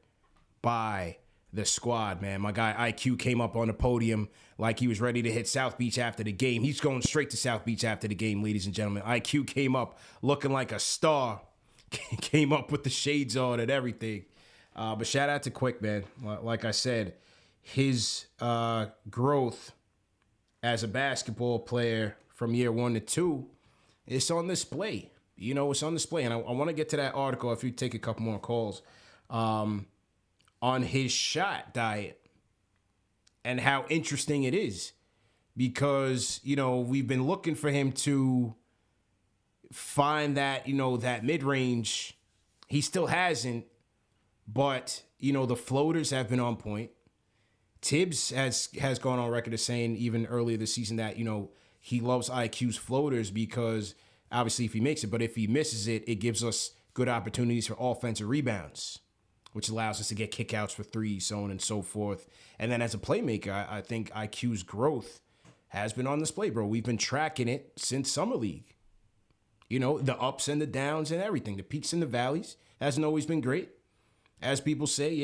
by the squad, man. My guy IQ came up on the podium like he was ready to hit South Beach after the game. He's going straight to South Beach after the game, ladies and gentlemen. IQ came up looking like a star. Came up with the shades on and everything. But shout out to Quick, man. Like I said, his growth as a basketball player from year 1 to 2, it's on display. It's on display. And I want to get to that article if you take a couple more calls on his shot diet and how interesting it is. Because, we've been looking for him to find that, that mid-range. He still hasn't, but, the floaters have been on point. Thibs has gone on record as saying even earlier this season that, he loves IQ's floaters because obviously if he makes it, but if he misses it, it gives us good opportunities for offensive rebounds, which allows us to get kickouts for threes, so on and so forth. And then as a playmaker, I think IQ's growth has been on display, bro. We've been tracking it since Summer League. The ups and the downs and everything, the peaks and the valleys hasn't always been great. As people say,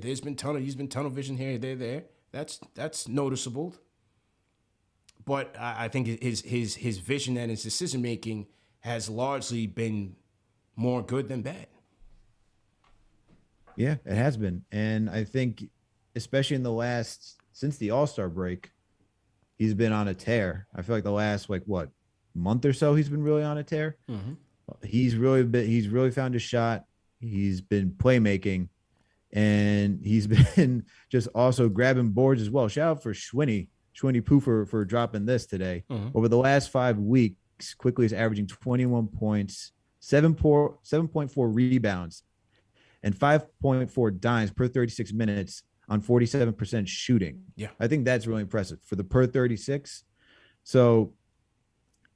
he's been tunnel vision here, there. That's noticeable. But I think his vision and his decision making has largely been more good than bad. Yeah, it has been. And I think especially since the All-Star break, he's been on a tear. I feel like the last month or so he's been really on a tear. He's really found his shot. He's been playmaking, and he's been just also grabbing boards as well. Shout out for Schwinny Poo for dropping this today. Over the last 5 weeks, Quickly is averaging 21 points, 7.4 rebounds, and 5.4 dimes per 36 minutes on 47% shooting. Yeah, I think that's really impressive for the per 36. So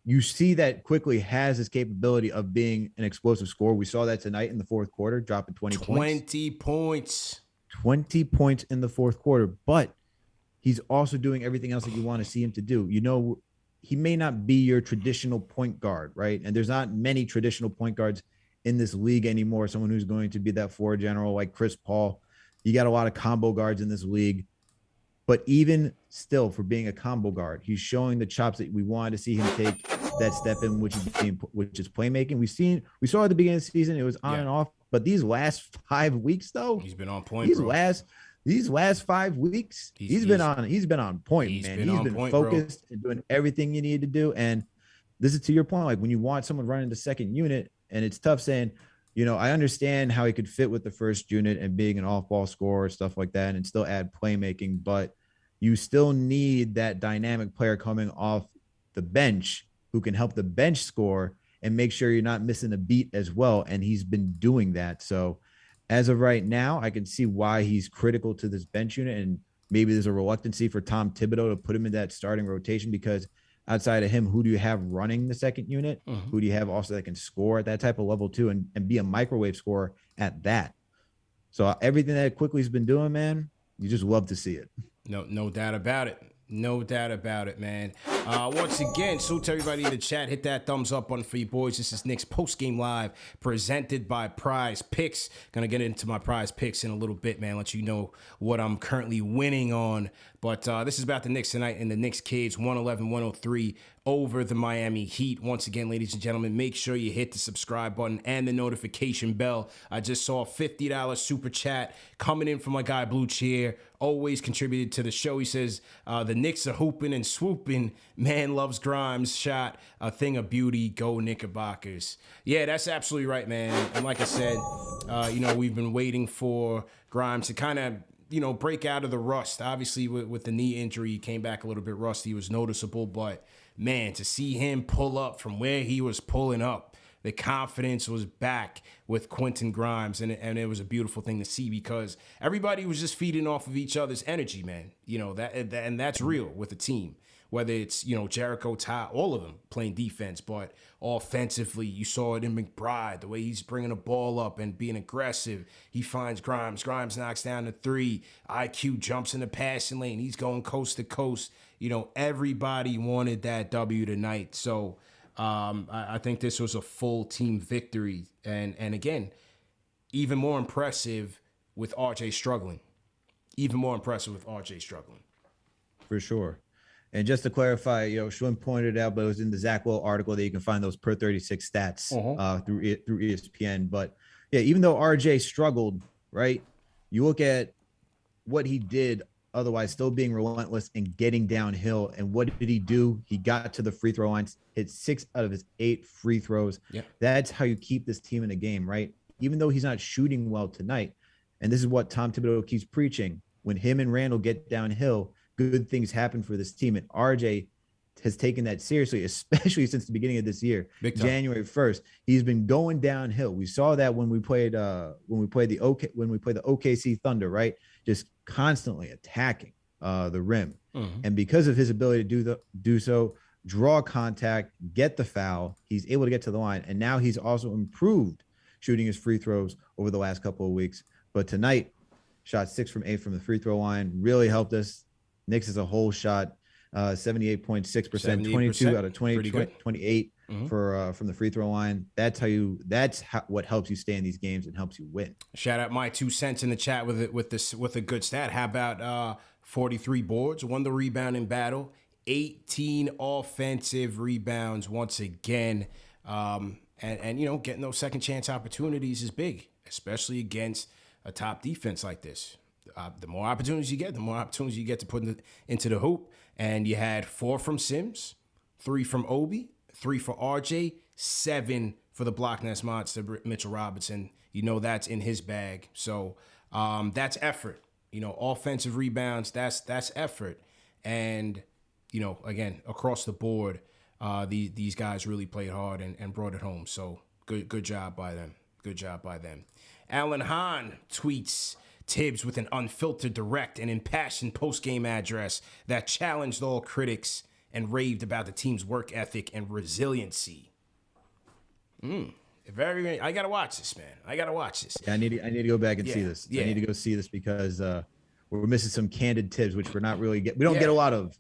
you see that Quickly has his capability of being an explosive scorer. We saw that tonight in the fourth quarter, dropping 20 points. 20 points in the fourth quarter. But he's also doing everything else that you want to see him to do. he may not be your traditional point guard, right? And there's not many traditional point guards in this league anymore. Someone who's going to be that floor general like Chris Paul. You got a lot of combo guards in this league. But even still, for being a combo guard, he's showing the chops that we wanted to see him take that step in, which is playmaking. We saw at the beginning of the season, it was on and off. But these last 5 weeks, though, he's been on point. These last 5 weeks, he's been on point, man. He's been focused and doing everything you need to do. And this is to your point, like when you want someone running the second unit, and it's tough saying, I understand how he could fit with the first unit and being an off-ball scorer, stuff like that, and still add playmaking, but you still need that dynamic player coming off the bench who can help the bench score and make sure you're not missing a beat as well. And he's been doing that. So as of right now, I can see why he's critical to this bench unit. And maybe there's a reluctancy for Tom Thibodeau to put him in that starting rotation, because outside of him, who do you have running the second unit? Who do you have also that can score at that type of level too, and be a microwave scorer at that? So everything that Quickly's been doing, man, you just love to see it. No doubt about it. No doubt about it, man. Once again, salute to everybody in the chat. Hit that thumbs up button for you boys. This is Knicks Postgame Live, presented by Prizepicks. Gonna get into my Prizepicks in a little bit, man. Let you know what I'm currently winning on. But this is about the Knicks tonight, and the Knicks kids 111-103 over the Miami Heat. Once again, ladies and gentlemen, make sure you hit the subscribe button and the notification bell. I just saw a $50 super chat coming in from my guy Blue Cheer. Always contributed to the show. He says, the Knicks are hooping and swooping. Man loves Grimes shot. A thing of beauty. Go Knickerbockers. Yeah, that's absolutely right, man. And like I said, we've been waiting for Grimes to kind of, break out of the rust. Obviously, with the knee injury, he came back a little bit rusty. It was noticeable. But, man, to see him pull up from where he was pulling up, the confidence was back with Quentin Grimes, and it was a beautiful thing to see, because everybody was just feeding off of each other's energy, man. And that's real with a team. Whether it's, Jericho, Ty, all of them playing defense, but offensively, you saw it in McBride, the way he's bringing the ball up and being aggressive. He finds Grimes. Grimes knocks down the three. IQ jumps in the passing lane. He's going coast to coast. Everybody wanted that W tonight. So I think this was a full team victory. And again, even more impressive with RJ struggling. For sure. And just to clarify, Schwinn pointed out, but it was in the Zach Lowe article that you can find those per 36 stats through ESPN. But yeah, even though RJ struggled, right? You look at what he did otherwise, still being relentless and getting downhill. And what did he do? He got to the free throw lines, hit 6 out of his 8 free throws. Yeah. That's how you keep this team in the game, right? Even though he's not shooting well tonight. And this is what Tom Thibodeau keeps preaching. When him and Randall get downhill, good things happen for this team. And RJ has taken that seriously, especially since the beginning of this year, January 1st. He's been going downhill. We saw that when we played the OKC Thunder, right? Just constantly attacking the rim. And because of his ability to do so, draw contact, get the foul, he's able to get to the line. And now he's also improved shooting his free throws over the last couple of weeks. But tonight, shot 6 from 8 from the free throw line, really helped us. Knicks as a whole shot 78.6%, 22 out of 28 from the free throw line. That's what helps you stay in these games and helps you win. Shout out my 2 cents in the chat with a good stat. How about 43 boards, won the rebounding battle, 18 offensive rebounds once again. And getting those second chance opportunities is big, especially against a top defense like this. The more opportunities you get, to put into the hoop. And you had 4 from Sims, 3 from Obi, 3 for RJ, 7 for the Block Nest monster, Mitchell Robinson. That's in his bag. So that's effort. Offensive rebounds, that's effort. And, again, across the board, these guys really played hard and brought it home. So good job by them. Alan Hahn tweets, Thibs with an unfiltered, direct, and impassioned post-game address that challenged all critics and raved about the team's work ethic and resiliency. I gotta watch this, man. Yeah, I need to go back and see this. I need to go see this because we're missing some candid Thibs, which we're not really we don't get a lot of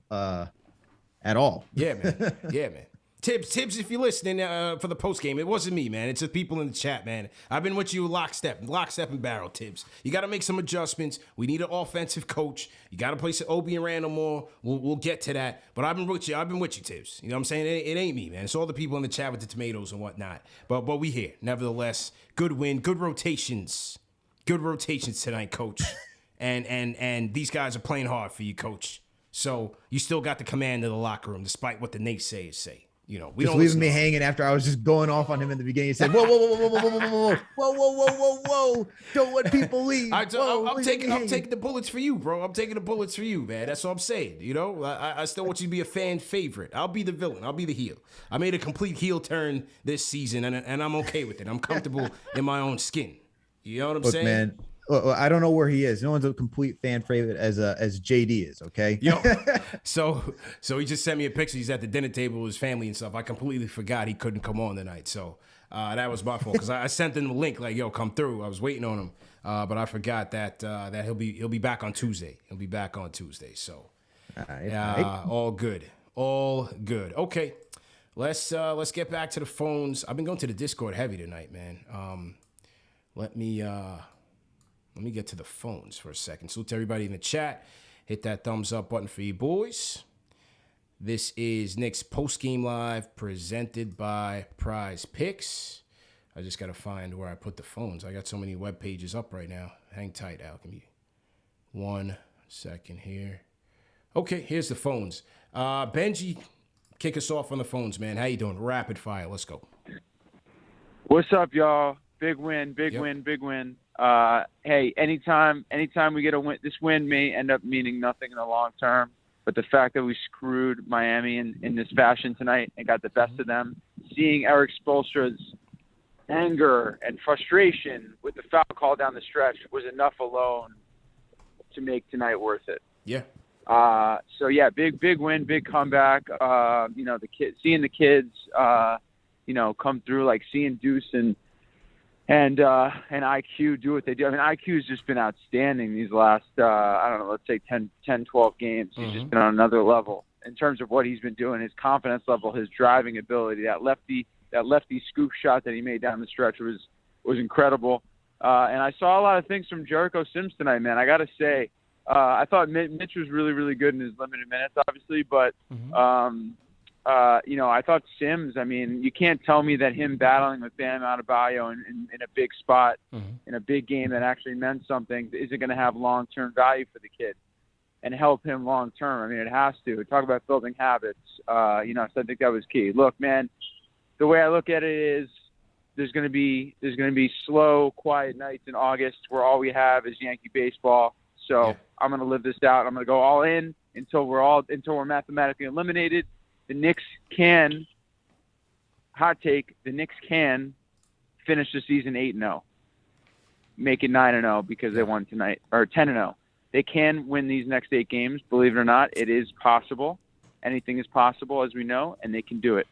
at all. Yeah, man. Yeah, man. Thibs, if you're listening for the post game, it wasn't me, man. It's the people in the chat, man. I've been with you lockstep and barrel, Thibs. You got to make some adjustments. We need an offensive coach. You got to play some Obi and Randall more. We'll get to that. But I've been with you, Thibs. You know what I'm saying? It ain't me, man. It's all the people in the chat with the tomatoes and whatnot. But we here, nevertheless. Good win, good rotations. Good rotations tonight, coach. and these guys are playing hard for you, coach. So you still got the command of the locker room, despite what the naysayers say. You know, we just don't leaving me hanging after I was just going off on him in the beginning. He said, "Whoa, whoa! Don't let people leave." I'm taking the bullets for you, bro. I'm taking the bullets for you, man. That's what I'm saying. You know, I still want you to be a fan favorite. I'll be the villain. I'll be the heel. I made a complete heel turn this season, and I'm okay with it. I'm comfortable in my own skin. You know what I'm saying, man? I don't know where he is. No one's a complete fan favorite as JD is. Okay. Yo, so he just sent me a picture. He's at the dinner table with his family and stuff. I completely forgot he couldn't come on tonight. So that was my fault because I sent him the link like, yo, come through. I was waiting on him, but I forgot that he'll be back on Tuesday. He'll be back on Tuesday. So all good. Okay, let's get back to the phones. I've been going to the Discord heavy tonight, man. Let me get to the phones for a second. Salute to everybody in the chat. Hit that thumbs up button for you boys. This is Knicks Postgame Live presented by Prizepicks. I just got to find where I put the phones. I got so many web pages up right now. Hang tight, Al. Give me 1 second here. Okay, here's the phones. Benji, kick us off on the phones, man. How you doing? Rapid fire. Let's go. What's up, y'all? Big win. Hey, anytime we get a win, this win may end up meaning nothing in the long term, but the fact that we screwed Miami in this fashion tonight and got the best of them, seeing Eric Spoelstra's anger and frustration with the foul call down the stretch was enough alone to make tonight worth it. Yeah. So yeah, big win, big comeback. Seeing the kids, come through, like seeing Deuce and IQ do what they do. I mean, IQ's just been outstanding these last, let's say 10, 12 games. He's just been on another level in terms of what he's been doing, his confidence level, his driving ability. That lefty scoop shot that he made down the stretch was incredible. And I saw a lot of things from Jericho Sims tonight, man. I got to say, I thought Mitch was really, really good in his limited minutes, obviously, but I thought Sims, I mean, you can't tell me that him battling with Bam Adebayo in a big spot, in a big game that actually meant something, isn't going to have long-term value for the kid and help him long-term. I mean, it has to. Talk about building habits. So I think that was key. Look, man, the way I look at it is there's going to be slow, quiet nights in August where all we have is Yankee baseball. So I'm going to live this out. I'm going to go all in until we're mathematically eliminated. The Knicks can, hot take, the Knicks can finish the season 8-0, make it 9-0 because they won tonight, or 10-0. They can win these next 8 games. Believe it or not, it is possible. Anything is possible, as we know, and they can do it.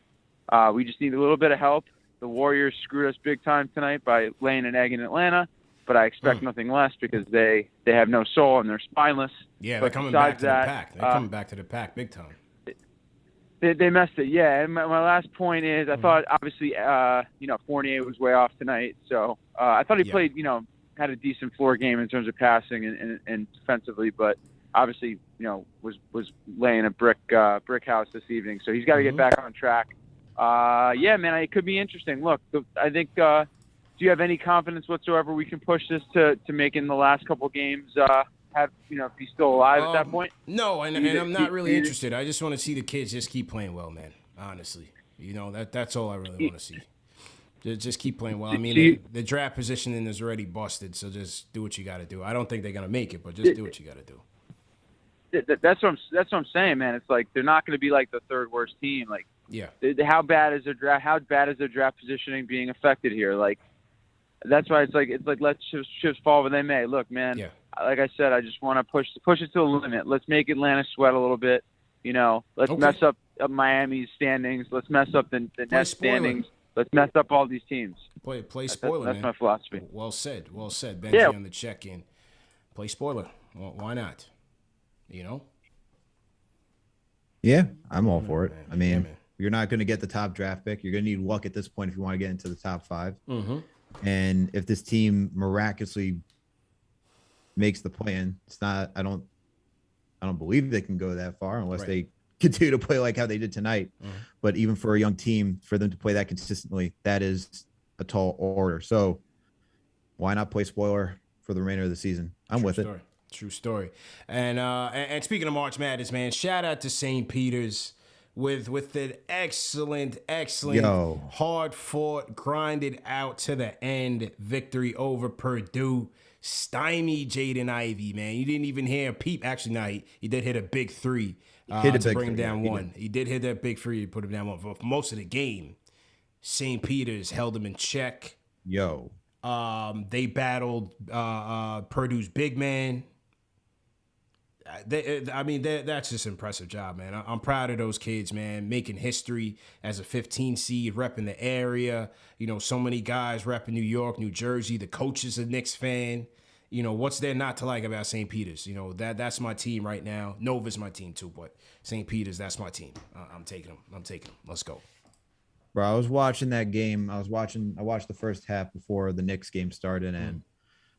We just need a little bit of help. The Warriors screwed us big time tonight by laying an egg in Atlanta, but I expect nothing less because they have no soul and they're spineless. Yeah, but they're coming back to the pack. They're coming back to the pack big time. They messed it, yeah. And my last point is I thought, obviously, Fournier was way off tonight. So I thought he played, had a decent floor game in terms of passing and defensively, but obviously, was laying a brick house this evening. So he's got to get back on track. Man, it could be interesting. Look, I think, do you have any confidence whatsoever we can push this to making the last couple games be still alive at that point? No, and I'm not really interested. I just want to see the kids just keep playing well, man. Honestly, that's all I really want to see. Just keep playing well. I mean, the draft positioning is already busted, so just do what you got to do. I don't think they're gonna make it, but just do what you got to do. That's what I'm saying, man. It's like they're not going to be like the third worst team. Like, how bad is their draft? How bad is their draft positioning being affected here? Like, that's why it's like let's just fall where they may. Look, man. Yeah. Like I said, I just want to push it to the limit. Let's make Atlanta sweat a little bit. Let's mess up Miami's standings. Let's mess up the Nets standings. Let's mess up all these teams. Play spoiler. That's my philosophy. Well said. Benji on the check-in. Play spoiler. Well, why not? Yeah, I'm all for it. man. I mean, Yeah, man. you're not going to get the top draft pick. You're going to need luck at this point if you want to get into the top 5. Mm-hmm. And if this team miraculously makes the play-in, it's not. I don't believe they can go that far unless they continue to play like how they did tonight. But even for a young team, for them to play that consistently, that is a tall order. So why not play spoiler for the remainder of the season? I'm with it. True story. And speaking of March Madness, man, shout out to St. Peter's with an excellent, hard fought, grinded out to the end victory over Purdue. Stymied Jaden Ivey, man. You didn't even hear a peep. Actually, no, he did hit a big 3 to bring him down 1. He did hit that big 3 to put him down 1. For most of the game, St. Peter's held him in check. They battled Purdue's big man. That's just an impressive job, man. I'm proud of those kids, man, making history as a 15 seed, repping the area. You know, so many guys repping New York, New Jersey. The coach is a Knicks fan. You know, what's there not to like about St. Peter's? You know, that's my team right now. Nova's my team too, but St. Peter's, that's my team. I'm taking them. Let's go. Bro, I was watching that game. I watched the first half before the Knicks game started, and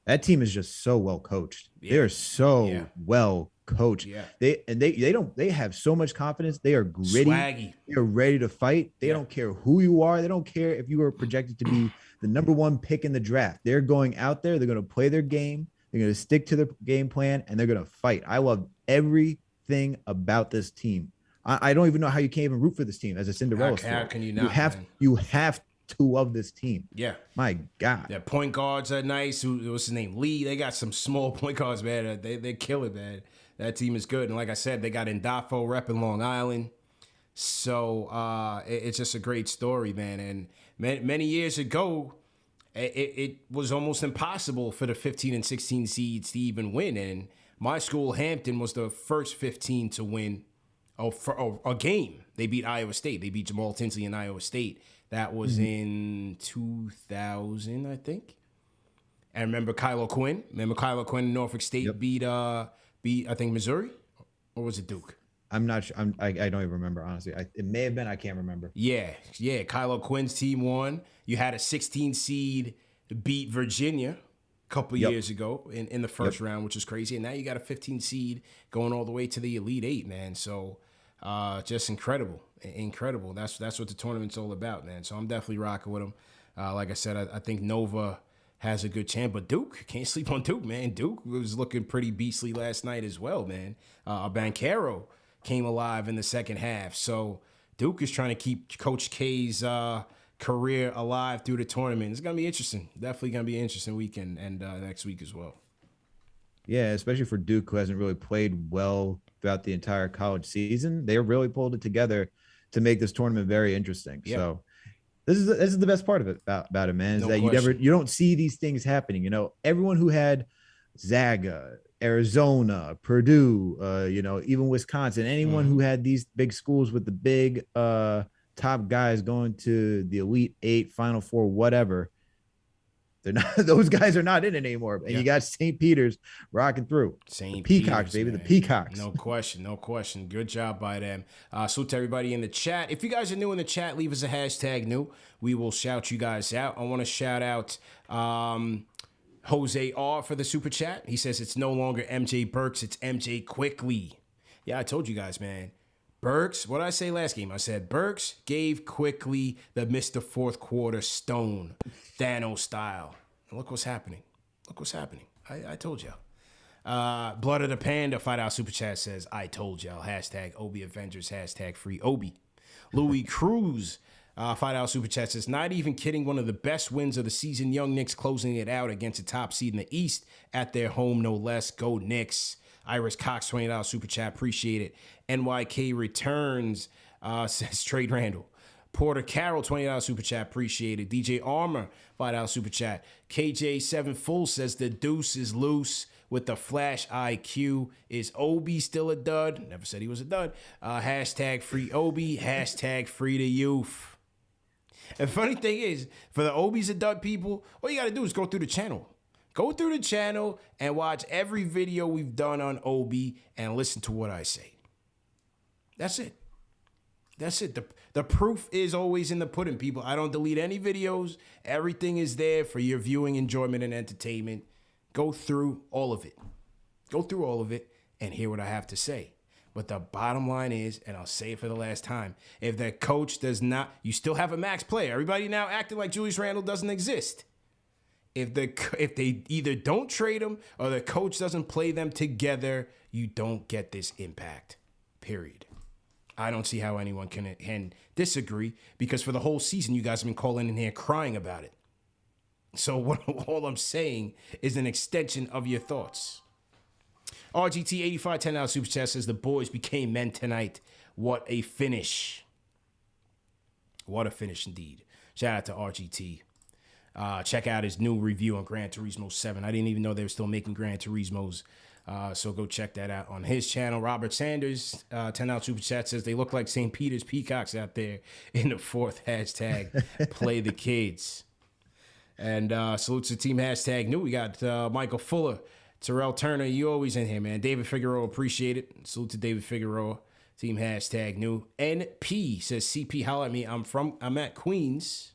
that team is just so well coached. They are so well coached. They have so much confidence. They are gritty. Swaggy. They are ready to fight. They don't care who you are. They don't care if you are projected to be the number 1 pick in the draft. They're going out there. They're going to play their game. They're going to stick to their game plan, and they're going to fight. I love everything about this team. I don't even know how you can't even root for this team as a Cinderella story. How can you not? You have to love this team. Yeah. My God. Their point guards are nice. What's his name? Lee. They got some small point guards, man. They kill it, man. That team is good. And like I said, they got Indafo repping Long Island. So it's just a great story, man. And many years ago, it was almost impossible for the 15 and 16 seeds to even win. And my school, Hampton, was the first 15 to win a game. They beat Iowa State. They beat Jamal Tinsley in Iowa State. That was in 2000, I think. And remember Kylo Quinn? Kylo Quinn in Norfolk State beat I think Missouri, or was it Duke? I'm not sure. I don't even remember, honestly. It may have been. I can't remember. Yeah. Kylo Quinn's team won. You had a 16 seed beat Virginia a couple years ago in the first round, which is crazy. And now you got a 15 seed going all the way to the Elite 8, man. So just incredible. That's what the tournament's all about, man. So I'm definitely rocking with them. Like I said, I think Nova has a good chance, but Duke, can't sleep on Duke, man. Duke was looking pretty beastly last night as well, man. Banchero came alive in the second half. So Duke is trying to keep Coach K's career alive through the tournament. It's going to be interesting. Definitely going to be an interesting weekend and next week as well. Yeah, especially for Duke, who hasn't really played well throughout the entire college season. They really pulled it together to make this tournament very interesting. Yep. So this is the best part of it about it, man, is that you don't see these things happening. You know, everyone who had Zaga, Arizona, Purdue, even Wisconsin, anyone who had these big schools with the big top guys going to the Elite 8, Final 4, whatever, they're not. Those guys are not in it anymore. And you got St. Peter's rocking through. The Peacocks, baby, man. The Peacocks. No question. Good job by them. Salute to everybody in the chat. If you guys are new in the chat, leave us a hashtag new. We will shout you guys out. I want to shout out Jose R for the super chat. He says it's no longer MJ Burks, it's MJ Quickly. Yeah, I told you guys, man. Burks, what did I say last game? I said Burks gave Quickly the Mr. Fourth Quarter stone, Thanos style. And look what's happening. I told y'all. Blood of the Panda, $5 super chat says, I told y'all. Hashtag Obi Avengers, hashtag free Obi. Louis Cruz, $5 super chat says, not even kidding, one of the best wins of the season. Young Knicks closing it out against the top seed in the East at their home, no less. Go Knicks. Iris Cox, $20 super chat. Appreciate it. NYK returns, says Trade Randall. Porter Carroll, $20 super chat. Appreciate it. DJ Armor, $5 super chat. KJ7 Full says the deuce is loose with the flash IQ. Is Obi still a dud? Never said he was a dud. Hashtag free Obi. Hashtag free the youth. And funny thing is, for the Obi's a dud people, all you got to do is go through the channel. Go through the channel and watch every video we've done on Obi and listen to what I say. That's it. That's it. The proof is always in the pudding, people. I don't delete any videos. Everything is there for your viewing enjoyment and entertainment. Go through all of it. Go through all of it and hear what I have to say. But the bottom line is, and I'll say it for the last time, if the coach does not, you still have a max player. Everybody now acting like Julius Randle doesn't exist. If they either don't trade him or the coach doesn't play them together, you don't get this impact. Period. I don't see how anyone can disagree, because for the whole season, you guys have been calling in here crying about it. So all I'm saying is an extension of your thoughts. RGT85 $10 Super Chat says the boys became men tonight. What a finish. What a finish indeed. Shout out to RGT. Check out his new review on Gran Turismo 7. I didn't even know they were still making Gran Turismos. So go check that out on his channel. Robert Sanders, $10 Super Chat says they look like St. Peter's Peacocks out there in the fourth hashtag. Play the kids. And salute to Team Hashtag New. We got Michael Fuller, Terrell Turner. You always in here, man. David Figueroa, appreciate it. Salute to David Figueroa. Team Hashtag New. NP says CP, holla at me. I'm at Queens.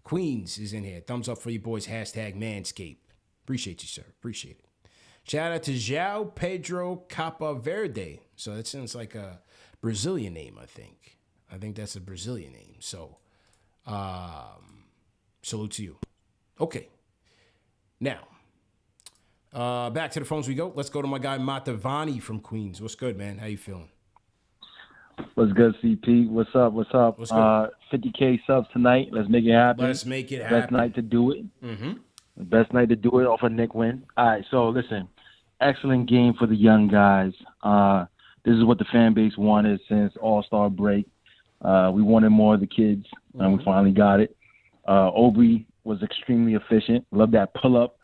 Queens is in here. Thumbs up for you boys. Hashtag Manscape. Appreciate you, sir. Appreciate it. Shout out to João Pedro Capa Verde. So that sounds like a Brazilian name, I think. I think that's a Brazilian name. So, salute to you. Okay. Now, back to the phones we go. Let's go to my guy Matavani from Queens. What's good, man? How you feeling? What's good, CP? What's up? What's up? 50K subs tonight. Let's make it happen. Let's make it happen. Best night to do it. Mm-hmm. Best night to do it off a Knick win. All right, so listen. Excellent game for the young guys. This is what the fan base wanted since All-Star break. We wanted more of the kids, and we finally got it. Aubrey was extremely efficient. Love that pull-up.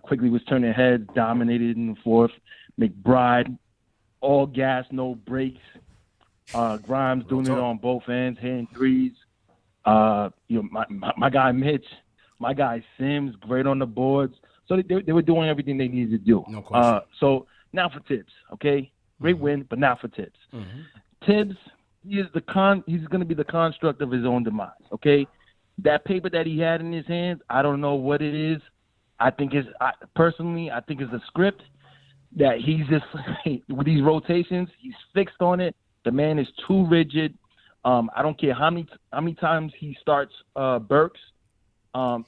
Quickly was turning heads, dominated in the fourth. McBride, all gas, no brakes. Grimes doing it on both ends, hitting threes. My guy Mitch, my guy Sims, great on the boards. So they were doing everything they needed to do. No question. So now for Thibs, okay? Great win, but now for Thibs. Thibs, he's going to be the construct of his own demise, okay? That paper that he had in his hands, I don't know what it is. Personally, I think it's a script that he's just, with these rotations, he's fixed on it. The man is too rigid. I don't care how many times he starts Burks.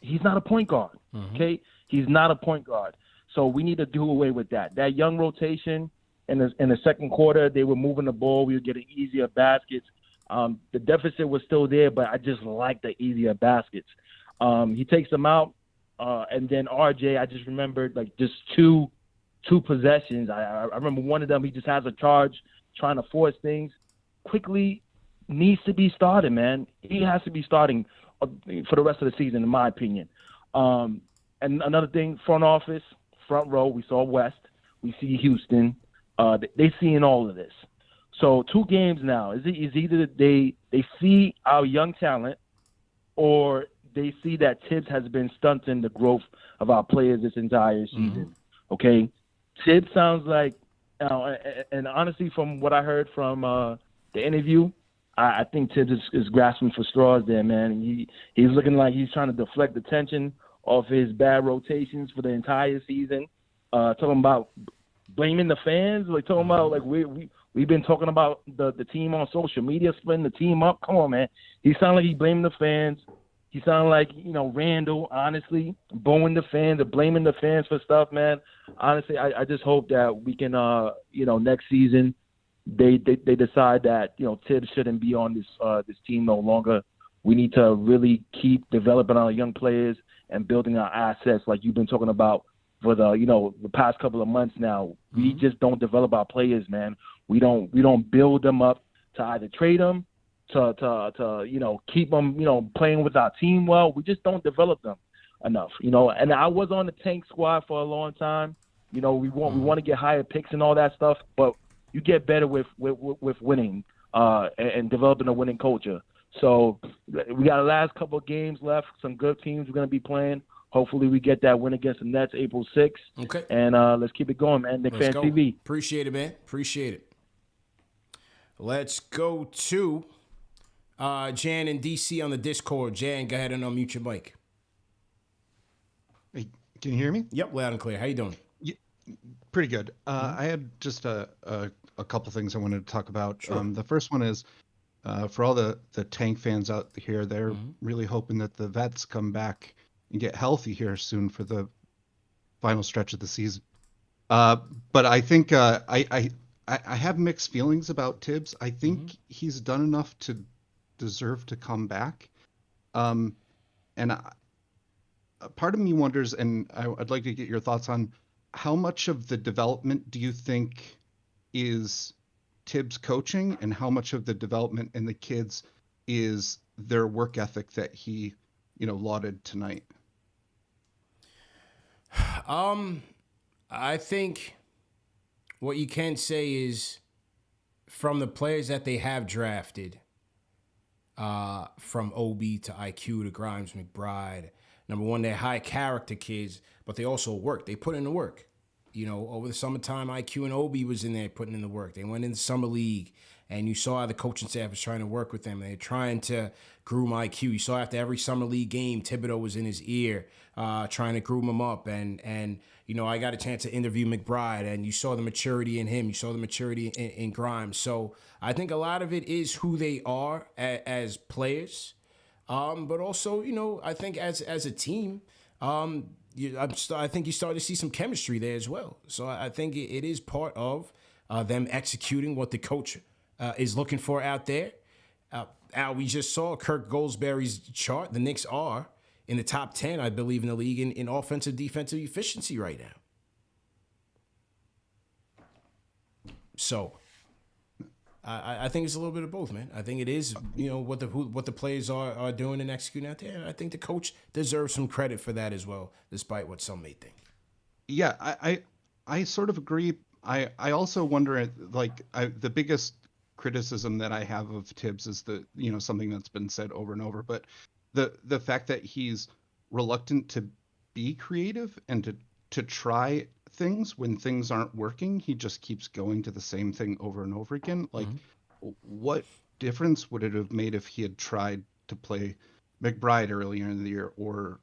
He's not a point guard, okay? He's not a point guard. So we need to do away with that. That young rotation in the second quarter, they were moving the ball. We were getting easier baskets. The deficit was still there, but I just like the easier baskets. He takes them out, and then RJ, I just remembered like just two possessions. I remember one of them, he just has a charge trying to force things. Quickly needs to be started, man. He has to be starting for the rest of the season, in my opinion. And another thing, front office, front row, we saw West, we see Houston. They seeing all of this. So 2 games now. Is either they see our young talent, or they see that Thibs has been stunting the growth of our players this entire season. Okay, Thibs sounds like, and honestly, from what I heard from the interview, I think Thibs is grasping for straws there, man. He's looking like he's trying to deflect attention off his bad rotations for the entire season. Talking about blaming the fans, like talking about like we've been talking about the team on social media, splitting the team up. Come on, man. He sounded like he blaming the fans. He sounded like, Randall, honestly, booing the fans or blaming the fans for stuff, man. Honestly, I just hope that we can, next season they decide that, Thibs shouldn't be on this team no longer. We need to really keep developing our young players and building our assets like you've been talking about for the past couple of months now. We just don't develop our players, man. We don't build them up to either trade them, to keep them, playing with our team well. We just don't develop them enough, And I was on the tank squad for a long time. We want to get higher picks and all that stuff, but you get better with winning and developing a winning culture. So we got the last couple of games left. Some good teams we're going to be playing. Hopefully we get that win against the Nets April 6th. Okay. And let's keep it going, man. KnicksFanTV. Appreciate it, man. Appreciate it. Let's go to Jan and DC on the Discord. Jan, go ahead and unmute your mic. Hey, can you hear me? Yep, loud and clear. How you doing? Pretty good. I had just a couple things I wanted to talk about. Sure. The first one is for all the Tank fans out here, they're really hoping that the vets come back and get healthy here soon for the final stretch of the season. But I think I have mixed feelings about Thibs. I think he's done enough to deserve to come back. And part of me wonders, and I'd like to get your thoughts on, how much of the development do you think is Thibs coaching, and how much of the development in the kids is their work ethic that he, lauded tonight? I think what you can say is, from the players that they have drafted, from OB to IQ to Grimes, McBride, number one, they're high character kids, but they also work. They put in the work. Over the summertime, IQ and OB was in there putting in the work. They went in the summer league, and you saw how the coaching staff was trying to work with them. They're trying to groom IQ. You saw after every summer league game, Thibodeau was in his ear trying to groom him up. And I got a chance to interview McBride, and you saw the maturity in him. You saw the maturity in Grimes. So I think a lot of it is who they are as players. But also, I think as a team, I think you start to see some chemistry there as well. So I think it is part of them executing what the coach is looking for out there. Al, we just saw Kirk Goldsberry's chart. The Knicks are in the top 10, I believe, in the league in offensive, defensive efficiency right now. So I think it's a little bit of both, man. I think it is, what the players are doing and executing out there. And I think the coach deserves some credit for that as well, despite what some may think. Yeah, I sort of agree. I also wonder, the biggest criticism that I have of Thibs is something that's been said over and over, but the fact that he's reluctant to be creative and to try things when things aren't working. He just keeps going to the same thing over and over again. What difference would it have made if he had tried to play McBride earlier in the year, or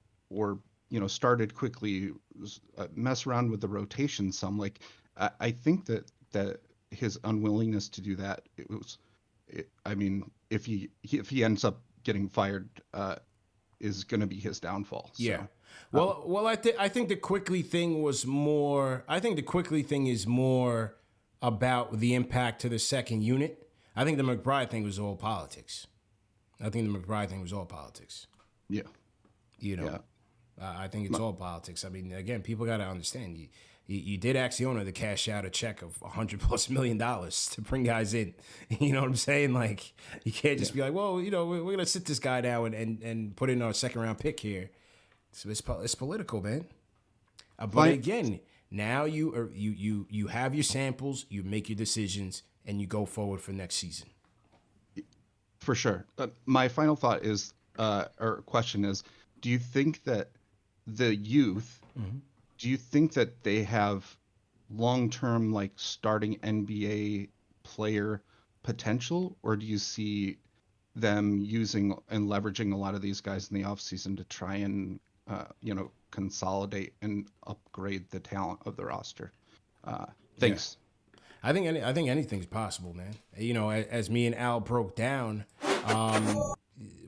started quickly, mess around with the rotation some? I think that his unwillingness to do that, if he ends up getting fired, is going to be his downfall. So. Yeah. Well, I think the Quickly thing was more. I think the Quickly thing is more about the impact to the second unit. I think the McBride thing was all politics. Yeah. I think it's all politics. I mean, again, people got to understand. You did ask the owner to cash out a check of $100+ million to bring guys in. You know what I'm saying? You can't just be like, well, we're gonna sit this guy down and put in our second round pick here. So it's political, man. But again, now you have your samples, you make your decisions, and you go forward for next season. For sure. My final thought is, or question is, do you think that the youth, do you think that they have long-term, starting NBA player potential, or do you see them using and leveraging a lot of these guys in the offseason to try and consolidate and upgrade the talent of the roster? Thanks. Yeah. I think anything's possible, man. As me and Al broke down,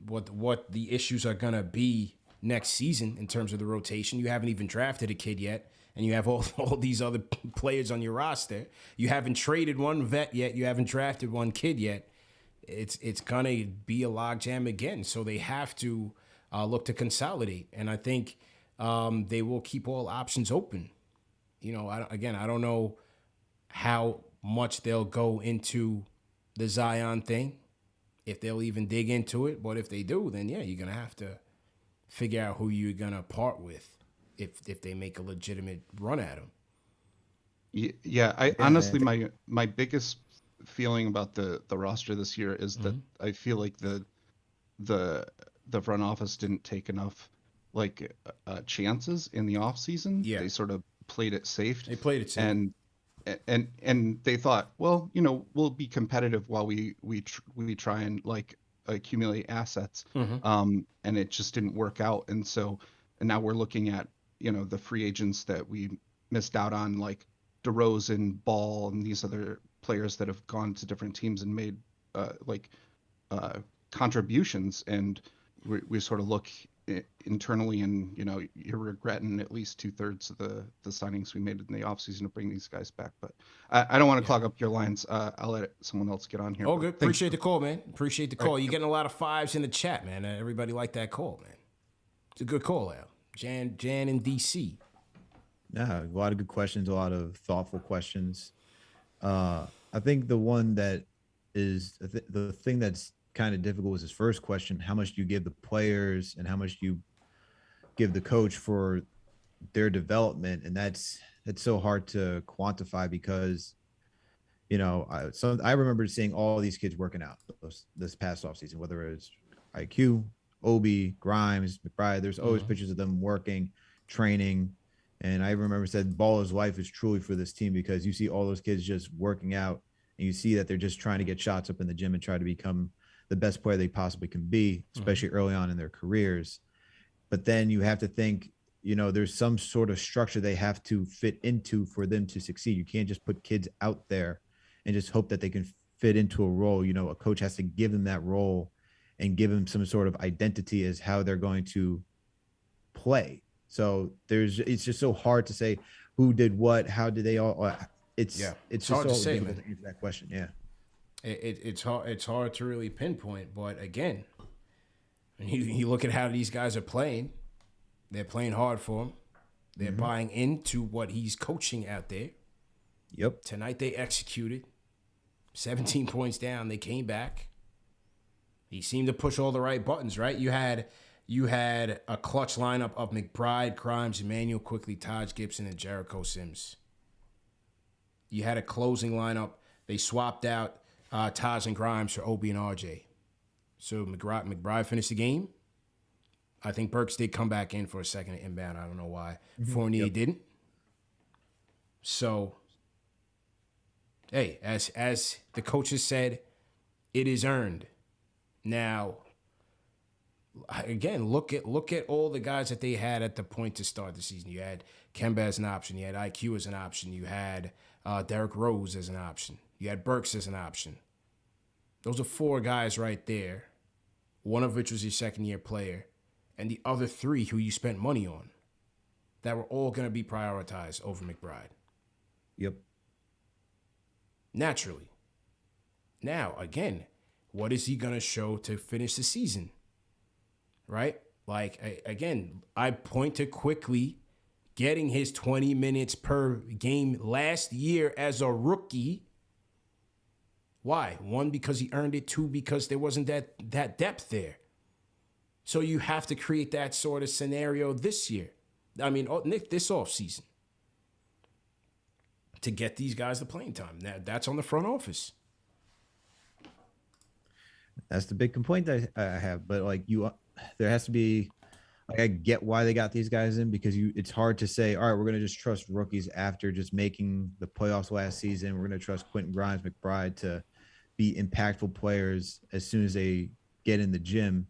what the issues are gonna be next season in terms of the rotation. You haven't even drafted a kid yet, and you have all these other players on your roster. You haven't traded one vet yet. You haven't drafted one kid yet. It's gonna be a logjam again. So they have to look to consolidate, and I think they will keep all options open. I don't know how much they'll go into the Zion thing, if they'll even dig into it. But if they do, then yeah, you're gonna have to figure out who you're gonna part with if they make a legitimate run at him. Yeah, honestly, my biggest feeling about the roster this year is that I feel like the front office didn't take enough chances in the off season. Yeah. They sort of played it safe. They played it safe. and they thought, well, you know, we'll be competitive while we try and like accumulate assets. And it just didn't work out. And now we're looking at, you know, the free agents that we missed out on, like DeRozan, Ball, and these other players that have gone to different teams and made contributions. And we sort of look internally, and, you know, you're regretting at least 2/3 of the signings we made in the offseason to bring these guys back. But I don't want to clog up your lines. I'll let someone else get on here. Oh, good. Appreciate the call, man. Appreciate the call. You're getting a lot of fives in the chat, man. Everybody liked that call, man. It's a good call, Al. Jan in DC. Yeah, a lot of good questions, a lot of thoughtful questions. I think the one that is the thing that's kind of difficult was his first question: how much do you give the players and how much do you give the coach for their development? And that's so hard to quantify because, you know, I remember seeing all these kids working out this past offseason, whether it's IQ, Obi, Grimes, McBride. There's always pictures of them working, training. And I remember said Baller's life is truly for this team, because you see all those kids just working out and you see that they're just trying to get shots up in the gym and try to become the best player they possibly can be, especially early on in their careers. But then you have to think, you know, there's some sort of structure they have to fit into for them to succeed. You can't just put kids out there and just hope that they can fit into a role. You know, a coach has to give them that role and give them some sort of identity as how they're going to play. So it's just so hard to say who did what, how did they all. It's just hard to so say, difficult man. to answer that question. Yeah, It's hard to really pinpoint. But again, when you look at how these guys are playing, they're playing hard for him. They're buying into what he's coaching out there. Yep. Tonight they executed. 17 points down, they came back. He seemed to push all the right buttons, right? You had a clutch lineup of McBride, Grimes, Emmanuel Quickly, Taj Gibson, and Jericho Sims. You had a closing lineup. They swapped out Taj and Grimes for Obi and RJ. So McBride finished the game. I think Burks did come back in for a second inbound. I don't know why. Fournier didn't. So, hey, as the coaches said, it is earned. Now, again, look at all the guys that they had at the point to start the season. You had Kemba as an option. You had IQ as an option. You had Derrick Rose as an option. You had Burks as an option. Those are 4 guys right there, one of which was your second-year player, and the other 3 who you spent money on that were all going to be prioritized over McBride. Yep. Naturally. Now, again, what is he going to show to finish the season? Right? Like, again, I point to Quickly getting his 20 minutes per game last year as a rookie. Why? 1, because he earned it. 2, because there wasn't that depth there. So you have to create that sort of scenario this year. I mean, Nick, this offseason, to get these guys the playing time. That's on the front office. That's the big complaint that I have. But like there has to be, like, I get why they got these guys in, because it's hard to say, all right, we're going to just trust rookies after just making the playoffs last season. We're going to trust Quentin Grimes, McBride to be impactful players as soon as they get in the gym.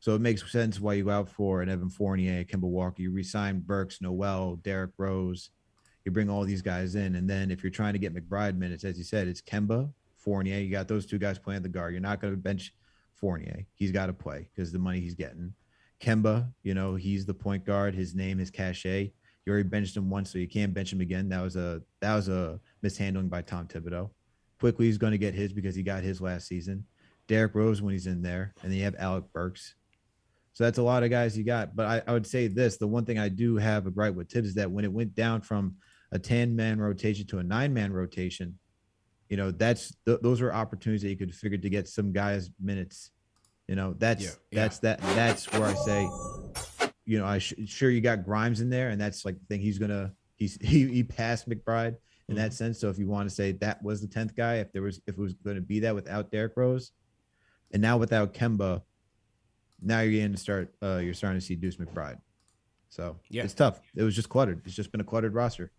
So it makes sense why you go out for an Evan Fournier, Kemba Walker. You re-sign Burks, Noel, Derrick Rose. You bring all these guys in. And then if you're trying to get McBride minutes, as you said, it's Kemba, Fournier. You got those 2 guys playing the guard. You're not going to bench Fournier. He's got to play because the money he's getting. Kemba, you know, he's the point guard. His name, his cachet. You already benched him once, so you can't bench him again. That was a mishandling by Tom Thibodeau. Quickly, he's going to get his because he got his last season. Derrick Rose when he's in there, and then you have Alec Burks. So that's a lot of guys you got. But I would say this: the one thing I do have a gripe with Thibs is that when it went down from a 10-man rotation to a 9-man rotation, you know, those are opportunities that you could figure to get some guys minutes. You know, that's where I say, you know, sure you got Grimes in there, and that's like the thing he passed McBride in that sense. So if you want to say that was the 10th guy, if it was going to be that without Derrick Rose, and now without Kemba, now you're starting to see Deuce McBride. So Yeah. it's tough. It was just cluttered. It's just been a cluttered roster.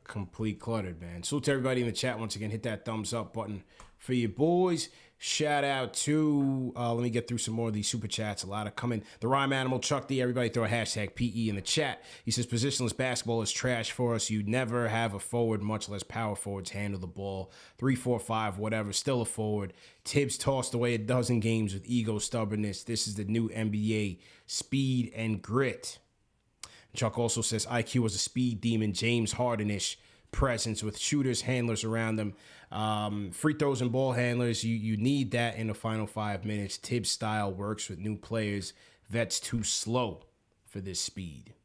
Complete cluttered, man. Salute to everybody in the chat once again. Hit that thumbs up button for your boys. Shout out to, let me get through some more of these super chats. A lot of coming. The Rhyme Animal, Chuck D, everybody throw a hashtag PE in the chat. He says, positionless basketball is trash for us. You never have a forward, much less power forwards handle the ball. 3, 4, 5, whatever, still a forward. Thibs tossed away a dozen games with ego stubbornness. This is the new NBA, speed and grit. Chuck also says IQ was a speed demon, James Harden-ish presence with shooters, handlers around them. Free throws and ball handlers, you need that in the final 5 minutes. Thibs style works with new players. Vets too slow for this speed.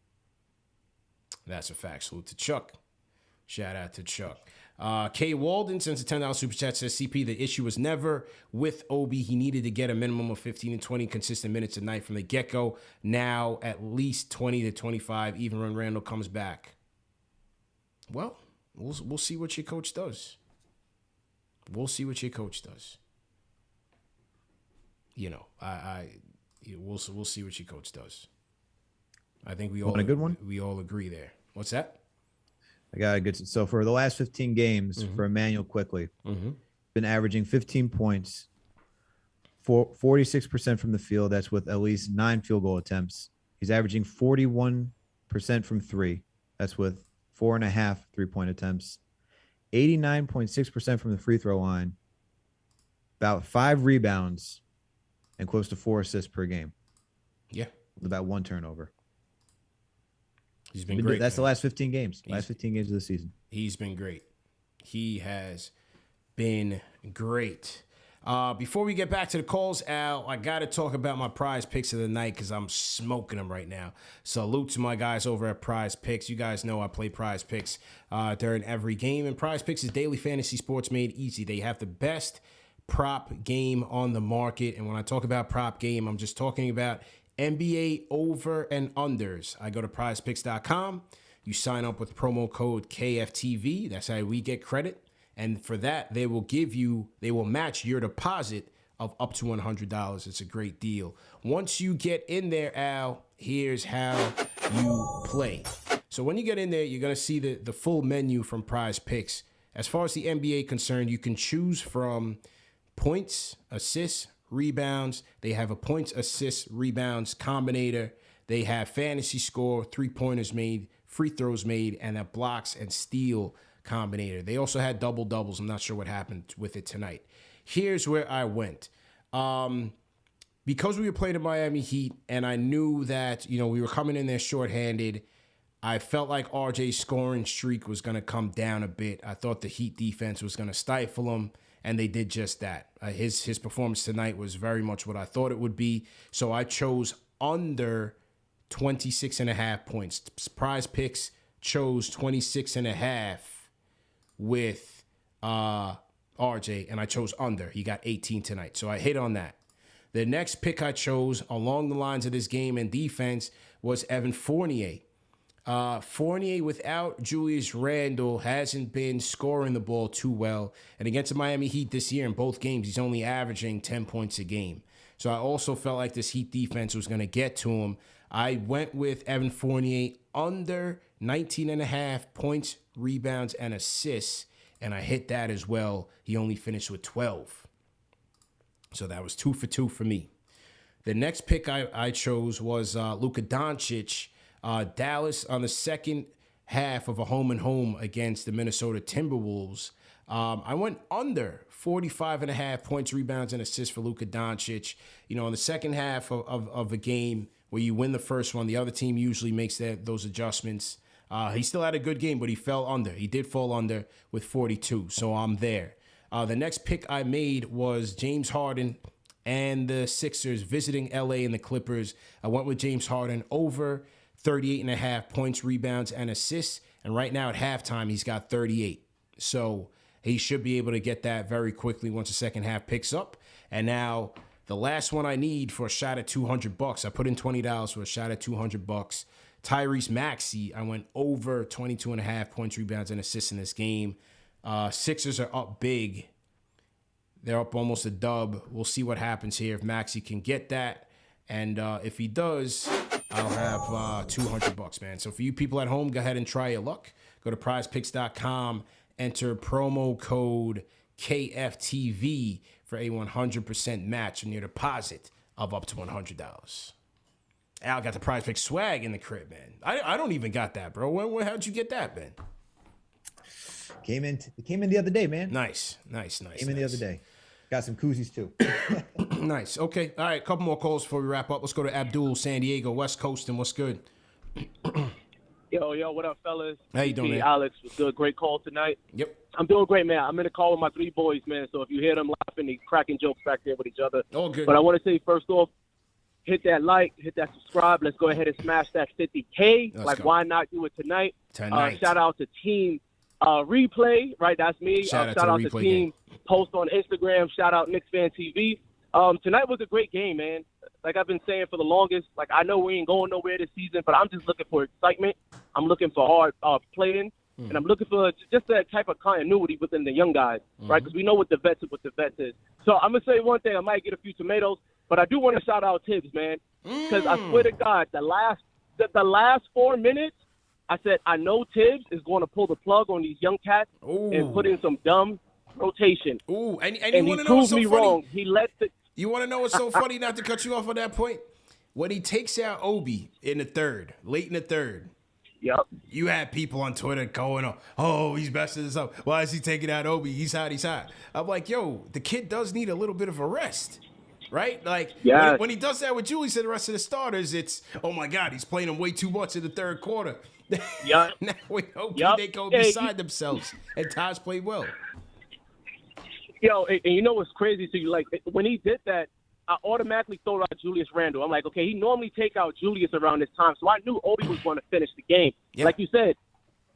That's a fact. Salute to Chuck. Shout out to Chuck. K. Walden sends a $10 super chat, says CP, the issue was never with Obi. He needed to get a minimum of 15 and 20 consistent minutes a night from the get-go. Now at least 20 to 25, even when Randall comes back. Well, we'll see what your coach does. We'll see what your coach does. You know, we'll see what your coach does. I think we all want a good one? We all agree there. What's that? I got a good. So for the last 15 games for Emmanuel quickly, been averaging 15 points, 46% from the field. That's with at least 9 field goal attempts. He's averaging 41% from 3. That's with 4.5 3-point attempts. 89.6% from the free throw line. About 5 rebounds, and close to 4 assists per game. Yeah, with about 1 turnover. He's been great. That's the last 15 games. Last 15 games of the season. He's been great. He has been great. Before we get back to the calls, Al, I got to talk about my prize picks of the night because I'm smoking them right now. Salute to my guys over at Prize Picks. You guys know I play Prize Picks during every game. And Prize Picks is daily fantasy sports made easy. They have the best prop game on the market. And when I talk about prop game, I'm just talking about NBA over and unders. I go to prizepicks.com. You sign up with promo code KFTV. That's how we get credit. And for that, they will match your deposit of up to $100. It's a great deal. Once you get in there, Al, here's how you play. So when you get in there, you're going to see the full menu from Prize Picks. As far as the NBA concerned, you can choose from points, assists, rebounds. They have a points, assists, rebounds combinator. They have fantasy score, 3-pointers made, free throws made, and a blocks and steal combinator. They also had double doubles. I'm not sure what happened with it tonight. Here's where I went. Because we were playing the Miami Heat and I knew that, we were coming in there shorthanded, I felt like RJ's scoring streak was going to come down a bit. I thought the Heat defense was going to stifle him, and they did just that. His performance tonight was very much what I thought it would be. So I chose under 26.5 points. Prize Picks chose 26.5 with RJ, and I chose under. He got 18 tonight, so I hit on that. The next pick I chose along the lines of this game and defense was Evan Fournier. Fournier without Julius Randle hasn't been scoring the ball too well, and against the Miami Heat this year in both games, he's only averaging 10 points a game. So I also felt like this Heat defense was going to get to him. I went with Evan Fournier under 19.5 points, rebounds, and assists, and I hit that as well. He only finished with 12. So that was 2 for 2 for me. The next pick I chose was Luka Doncic. Dallas on the second half of a home against the Minnesota Timberwolves. I went under 45.5 points, rebounds, and assists for Luka Doncic. In the second half of a game where you win the first one, the other team usually makes those adjustments. He still had a good game, but he fell under. He did fall under with 42, so I'm there. The next pick I made was James Harden and the Sixers visiting LA and the Clippers. I went with James Harden over 38.5 points, rebounds, and assists. And right now at halftime, he's got 38. So he should be able to get that very quickly once the second half picks up. And now the last one I need for a shot at $200. I put in $20 for a shot at $200. Tyrese Maxey, I went over 22.5 points, rebounds, and assists in this game. Sixers are up big. They're up almost a dub. We'll see what happens here if Maxey can get that. And if he does, I'll have $200, man. So for you people at home, go ahead and try your luck. Go to prizepicks.com, enter promo code KFTV for a 100% match on your deposit of up to $100. Al got the Prize Picks swag in the crib, man. I don't even got that, bro. How'd you get that, man? Came in the other day, man. Nice. Came in the other day. Got some koozies too. Nice. Okay. All right. A couple more calls before we wrap up. Let's go to Abdul, San Diego, West Coast, and what's good? Yo, what up, fellas? How you doing, man? Alex, was good. Great call tonight. Yep. I'm doing great, man. I'm in the call with my 3 boys, man. So if you hear them laughing, they cracking jokes back there with each other. All good. But I want to say, first off, hit that like, hit that subscribe. Let's go ahead and smash that 50K. Let's go. Why not do it tonight? Tonight. Shout out to Team Replay, right? That's me. Shout Shout out out to to Replay Team Post on Instagram. Shout out KnicksFanTV. Tonight was a great game, man. Like I've been saying for the longest, like I know we ain't going nowhere this season, but I'm just looking for excitement. I'm looking for hard playing, and I'm looking for just that type of continuity within the young guys, right? Because we know what the vets is. So I'm going to say one thing. I might get a few tomatoes, but I do want to shout out Thibs, man, because I swear to God, the last 4 minutes, I said, I know Thibs is going to pull the plug on these young cats and put in some dumb rotation. Ooh, and he you want to know what's proved so me funny? wrong. He let the You want to know what's so funny, not to cut you off on that point? When he takes out Obi in the third, late in the third, Yep. you had people on Twitter going, oh, he's messing this up. Why is he taking out Obi? He's hot. I'm like, yo, the kid does need a little bit of a rest, right? Like, Yes. when he does that with Julius and the rest of the starters, it's, oh, my God, he's playing him way too much in the third quarter. Yep. Now with Obi, Yep. they go Hey, beside themselves, and Taj played well. Yo, and you know what's crazy? So you like when he did that, I automatically throw out Julius Randle. I'm like, okay, he normally take out Julius around this time, so I knew Obi was going to finish the game. Yeah. Like you said,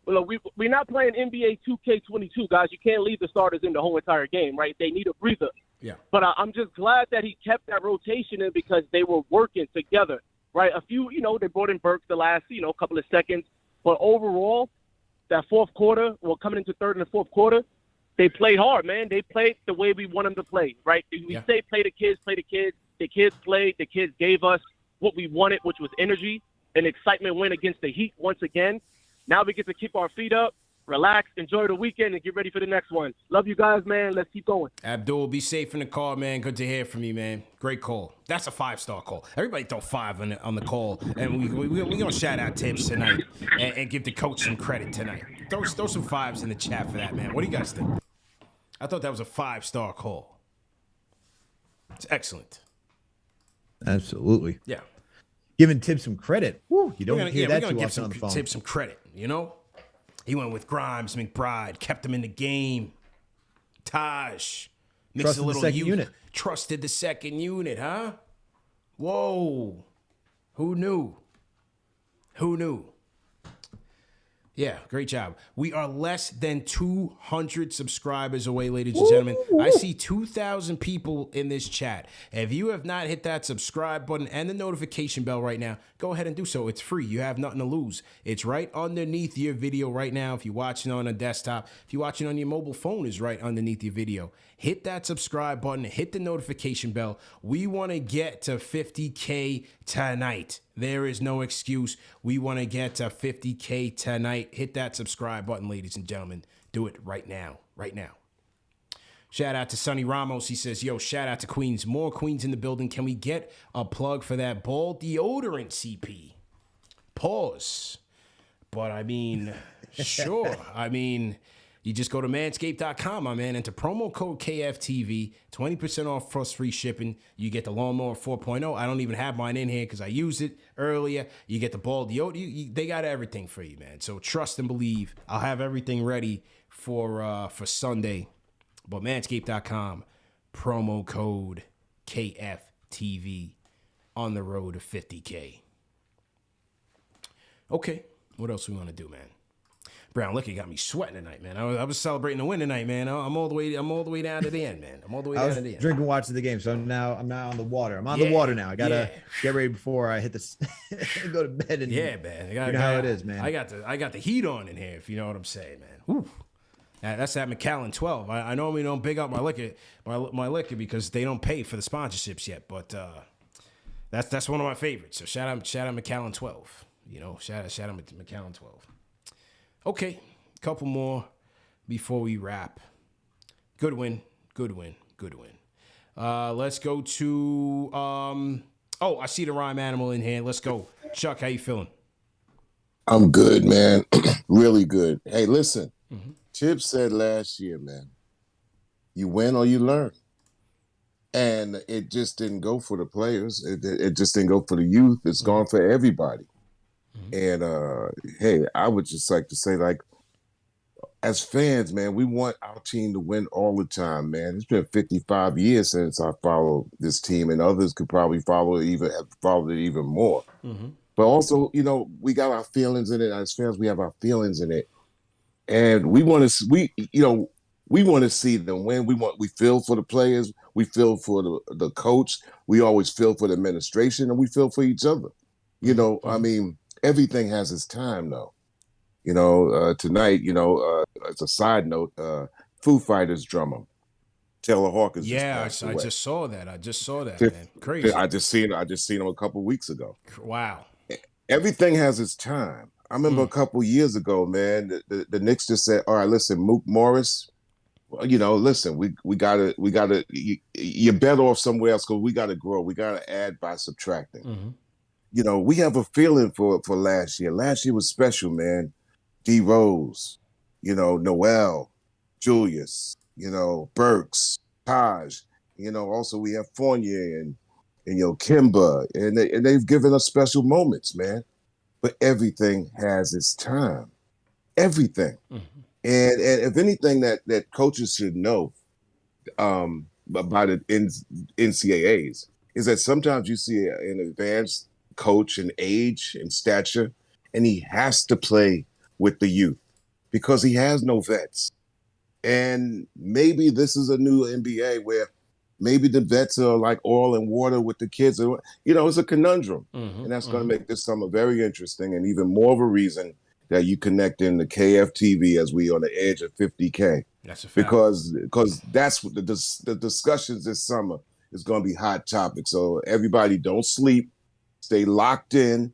well, we're not playing NBA 2K22, guys. You can't leave the starters in the whole entire game, right? They need a breather. Yeah. But I'm just glad that he kept that rotation in because they were working together, right? A few, they brought in Burks the last, couple of seconds. But overall, that fourth quarter, coming into third and the fourth quarter, they played hard, man. They played the way we want them to play, right? We say play the kids. The kids played. The kids gave us what we wanted, which was energy and excitement win against the Heat once again. Now we get to keep our feet up, relax, enjoy the weekend, and get ready for the next one. Love you guys, man. Let's keep going. Abdul, be safe in the call, man. Good to hear from you, man. Great call. That's a 5-star call. Everybody throw 5 on the call, and we're going to shout out Thibs tonight and give the coach some credit tonight. Throw some 5s in the chat for that, man. What do you guys think? I thought that was a 5-star call. It's excellent. Absolutely. Yeah. Giving Thibs some credit. Woo, you don't hear we're that gonna too give often on the phone. Thibs some credit, He went with Grimes, McBride, kept him in the game. Taj, mixed Trusted a the little second youth. unit. Trusted the second unit, huh? Whoa. Who knew? Yeah, great job. We are less than 200 subscribers away, ladies and gentlemen. I see 2,000 people in this chat. If you have not hit that subscribe button and the notification bell right now, go ahead and do so. It's free. You have nothing to lose. It's right underneath your video right now. If you're watching on a desktop, if you're watching on your mobile phone, it's right underneath your video. Hit that subscribe button. Hit the notification bell. We want to get to 50K tonight. There is no excuse. We want to get to 50K tonight. Hit that subscribe button, ladies and gentlemen. Do it right now. Right now. Shout out to Sonny Ramos. He says, yo, shout out to Queens. More Queens in the building. Can we get a plug for that ball deodorant, CP? Pause. But I mean, sure. I mean, you just go to manscaped.com, my man, enter promo code KFTV, 20% off plus free shipping. You get the Lawnmower 4.0. I don't even have mine in here because I used it earlier. You get the ball deodorant. They got everything for you, man. So trust and believe. I'll have everything ready for Sunday. But manscaped.com, promo code KFTV, on the road to 50K. Okay, what else we want to do, man? Brown Liquor got me sweating tonight, man. I was celebrating the win tonight, man. I'm all the way down to the end, man. I'm all the way I down was to the end. drinking, watching the game, so I'm now on the water. I'm on the water now. I gotta get ready before I hit this, go to bed. And man. You know how it is, man. I got the heat on in here, if you know what I'm saying, man. Whew. That's that Macallan 12. I normally don't big up my liquor because they don't pay for the sponsorships yet, but That's one of my favorites. So shout out McAllen 12. You know, shout out to McAllen 12. Okay, couple more before we wrap. Good win. Let's go to I see the rhyme animal in here. Let's go. Chuck, how you feeling? I'm good, man. Really good. Hey, listen. Thibs said last year, man, you win or you learn. And it just didn't go for the players. It just didn't go for the youth. It's gone for everybody. And hey, I would just like to say, like, as fans, man, we want our team to win all the time, man. It's been 55 years since I followed this team, and others could probably have followed it even more. But also, you know, we got our feelings in it. As fans, we have our feelings in it, and we want to see them win. We feel for the players, we feel for the coach, we always feel for the administration, and we feel for each other. You know, I mean, everything has its time, though. You know, tonight, you know, as a side note, Foo Fighters drummer Taylor Hawkins. Yeah, I just saw that. Man. Crazy. I just seen him a couple weeks ago. Wow. Everything has its time. I remember a couple years ago, man, the Knicks just said, all right, listen, Mook Morris, well, you know, listen, we gotta, you're better off somewhere else because we gotta grow. We gotta add by subtracting. You know, we have a feeling for last year. Last year was special, man. D Rose, you know, Noel, Julius, you know, Burks, Taj, you know, also we have Fournier and you know, Kimba, and they've given us special moments, man. But everything has its time. Everything. And if anything that coaches should know by the NCAAs is that sometimes you see an advanced coach in age and stature, and he has to play with the youth because he has no vets. And maybe this is a new NBA where maybe the vets are like oil and water with the kids. You know, it's a conundrum. And that's going to make this summer very interesting, and even more of a reason that you connect in the KFTV as we on the edge of 50K. That's a fact. Because that's what the discussions this summer is going to be hot topics. So everybody don't sleep. Stay locked in.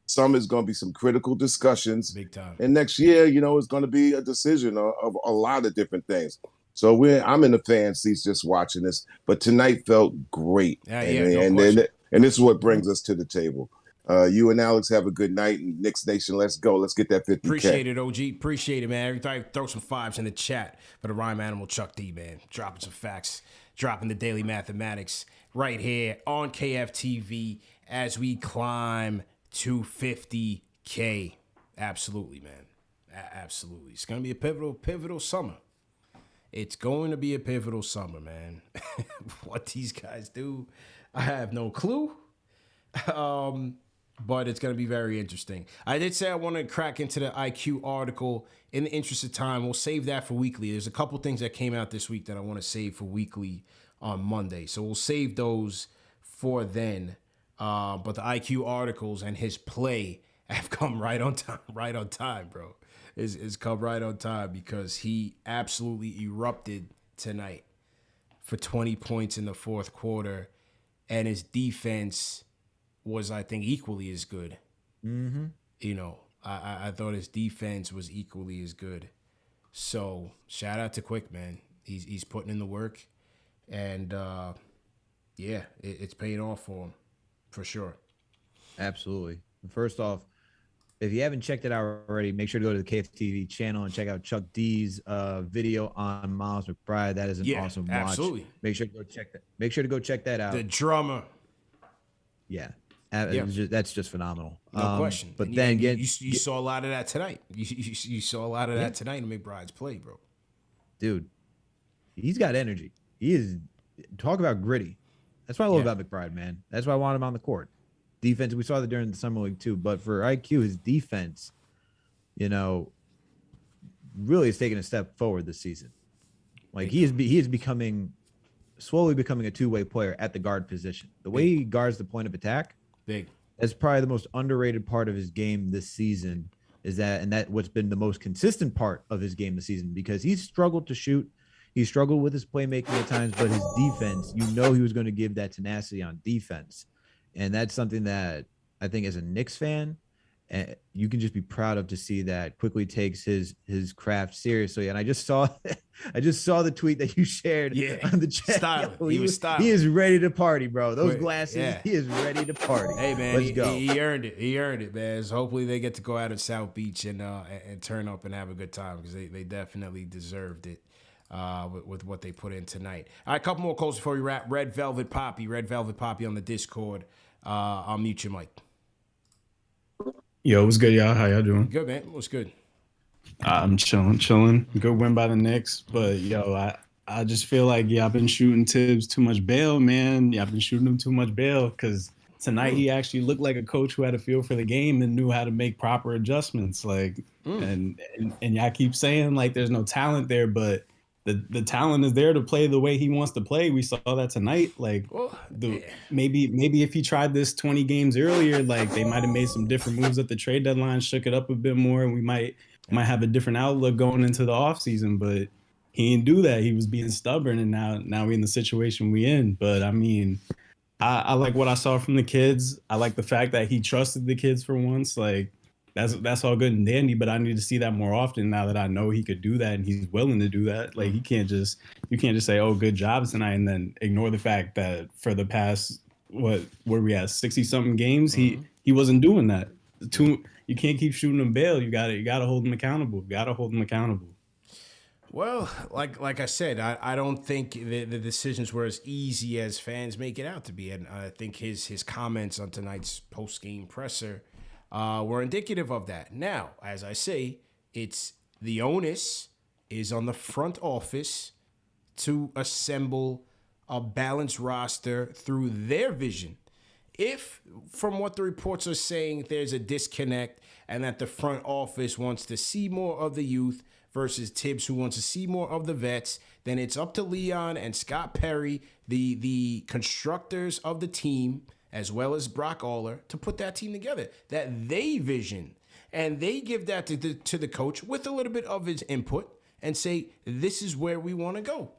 Summer's going to be some critical discussions. Big time. And next year, you know, it's going to be a decision of a lot of different things. So I'm in the fan seats just watching this, but tonight felt great. And this is what brings us to the table. You and Alex have a good night, and Knicks Nation, let's go. Let's get that 50K. Appreciate it, OG. Appreciate it, man. Everybody throw some fives in the chat for the rhyme animal Chuck D, man. Dropping some facts, dropping the daily mathematics right here on KFTV as we climb to 50K. Absolutely, man. Absolutely. It's going to be a pivotal summer. It's going to be a pivotal summer, man. What these guys do, I have no clue. But it's going to be very interesting. I did say I want to crack into the IQ article. In the interest of time, we'll save that for weekly. There's a couple things that came out this week that I want to save for weekly on Monday. So we'll save those for then. But the IQ articles and his play have come right on time, bro. It's come right on time because he absolutely erupted tonight for 20 points in the fourth quarter, and his defense was, I think, equally as good. You know, I thought his defense was equally as good. So shout out to Quick, man. He's putting in the work, and it's paying off for him for sure. Absolutely. First off, if you haven't checked it out already, make sure to go to the KFTV channel and check out Chuck D's video on Miles McBride. That is an awesome watch. Absolutely. Make sure to go check that. Make sure to go check that out. The drummer. Yeah. That's just phenomenal. No question. But and then you saw a lot of that tonight. You saw a lot of that tonight in McBride's play, bro. Dude, he's got energy. He is. Talk about gritty. That's what I love about McBride, man. That's why I want him on the court. Defense, we saw that during the summer league too. But for IQ, his defense, you know, really is taking a step forward this season. Like he is slowly becoming a two-way player at the guard position. The way he guards the point of attack, that's probably the most underrated part of his game this season. That what's been the most consistent part of his game this season, because he's struggled to shoot. He struggled with his playmaking at times, but his defense, you know, he was going to give that tenacity on defense. And that's something that I think as a Knicks fan, you can just be proud of to see that Quickly takes his craft seriously. And I just saw the tweet that you shared on the chat. Styling. Yo, He was styling. He is ready to party, bro. Those Wait, glasses, yeah. he is ready to party. Hey man, let's go. He earned it. He earned it, man. So hopefully they get to go out at South Beach and turn up and have a good time because they definitely deserved it with what they put in tonight. All right, a couple more calls before we wrap. RedVelvetPapi on the Discord. I'll mute your mic. Yo, what's good, y'all? How y'all doing? Good, man. What's good? I'm chilling. Good win by the Knicks, but yo, I just feel like y'all been shooting Thibs too much bail, man. Y'all been shooting him too much bail because tonight he actually looked like a coach who had a feel for the game and knew how to make proper adjustments. Like, and y'all keep saying like there's no talent there, but the talent is there to play the way he wants to play. We saw that tonight. Like, maybe if he tried this 20 games earlier, like they might have made some different moves at the trade deadline, shook it up a bit more, and we might have a different outlook going into the offseason. But he didn't do that. He was being stubborn, and now we're in the situation we in. But I mean, I like what I saw from the kids. I like the fact that he trusted the kids for once. Like, that's all good and dandy, but I need to see that more often now that I know he could do that and he's willing to do that. Like, you can't just say, "Oh, good job tonight," and then ignore the fact that for the past where we at 60-something games, he wasn't doing that. You can't keep shooting him bail. You gotta hold him accountable. Well, like I said, I don't think the decisions were as easy as fans make it out to be, and I think his comments on tonight's post-game presser were indicative of that. Now, as I say, it's the onus is on the front office to assemble a balanced roster through their vision. If, from what the reports are saying, there's a disconnect and that the front office wants to see more of the youth versus Thibs, who wants to see more of the vets, then it's up to Leon and Scott Perry, the constructors of the team, as well as Brock Aller, to put that team together, that they vision. And they give that to the coach with a little bit of his input and say, this is where we want to go.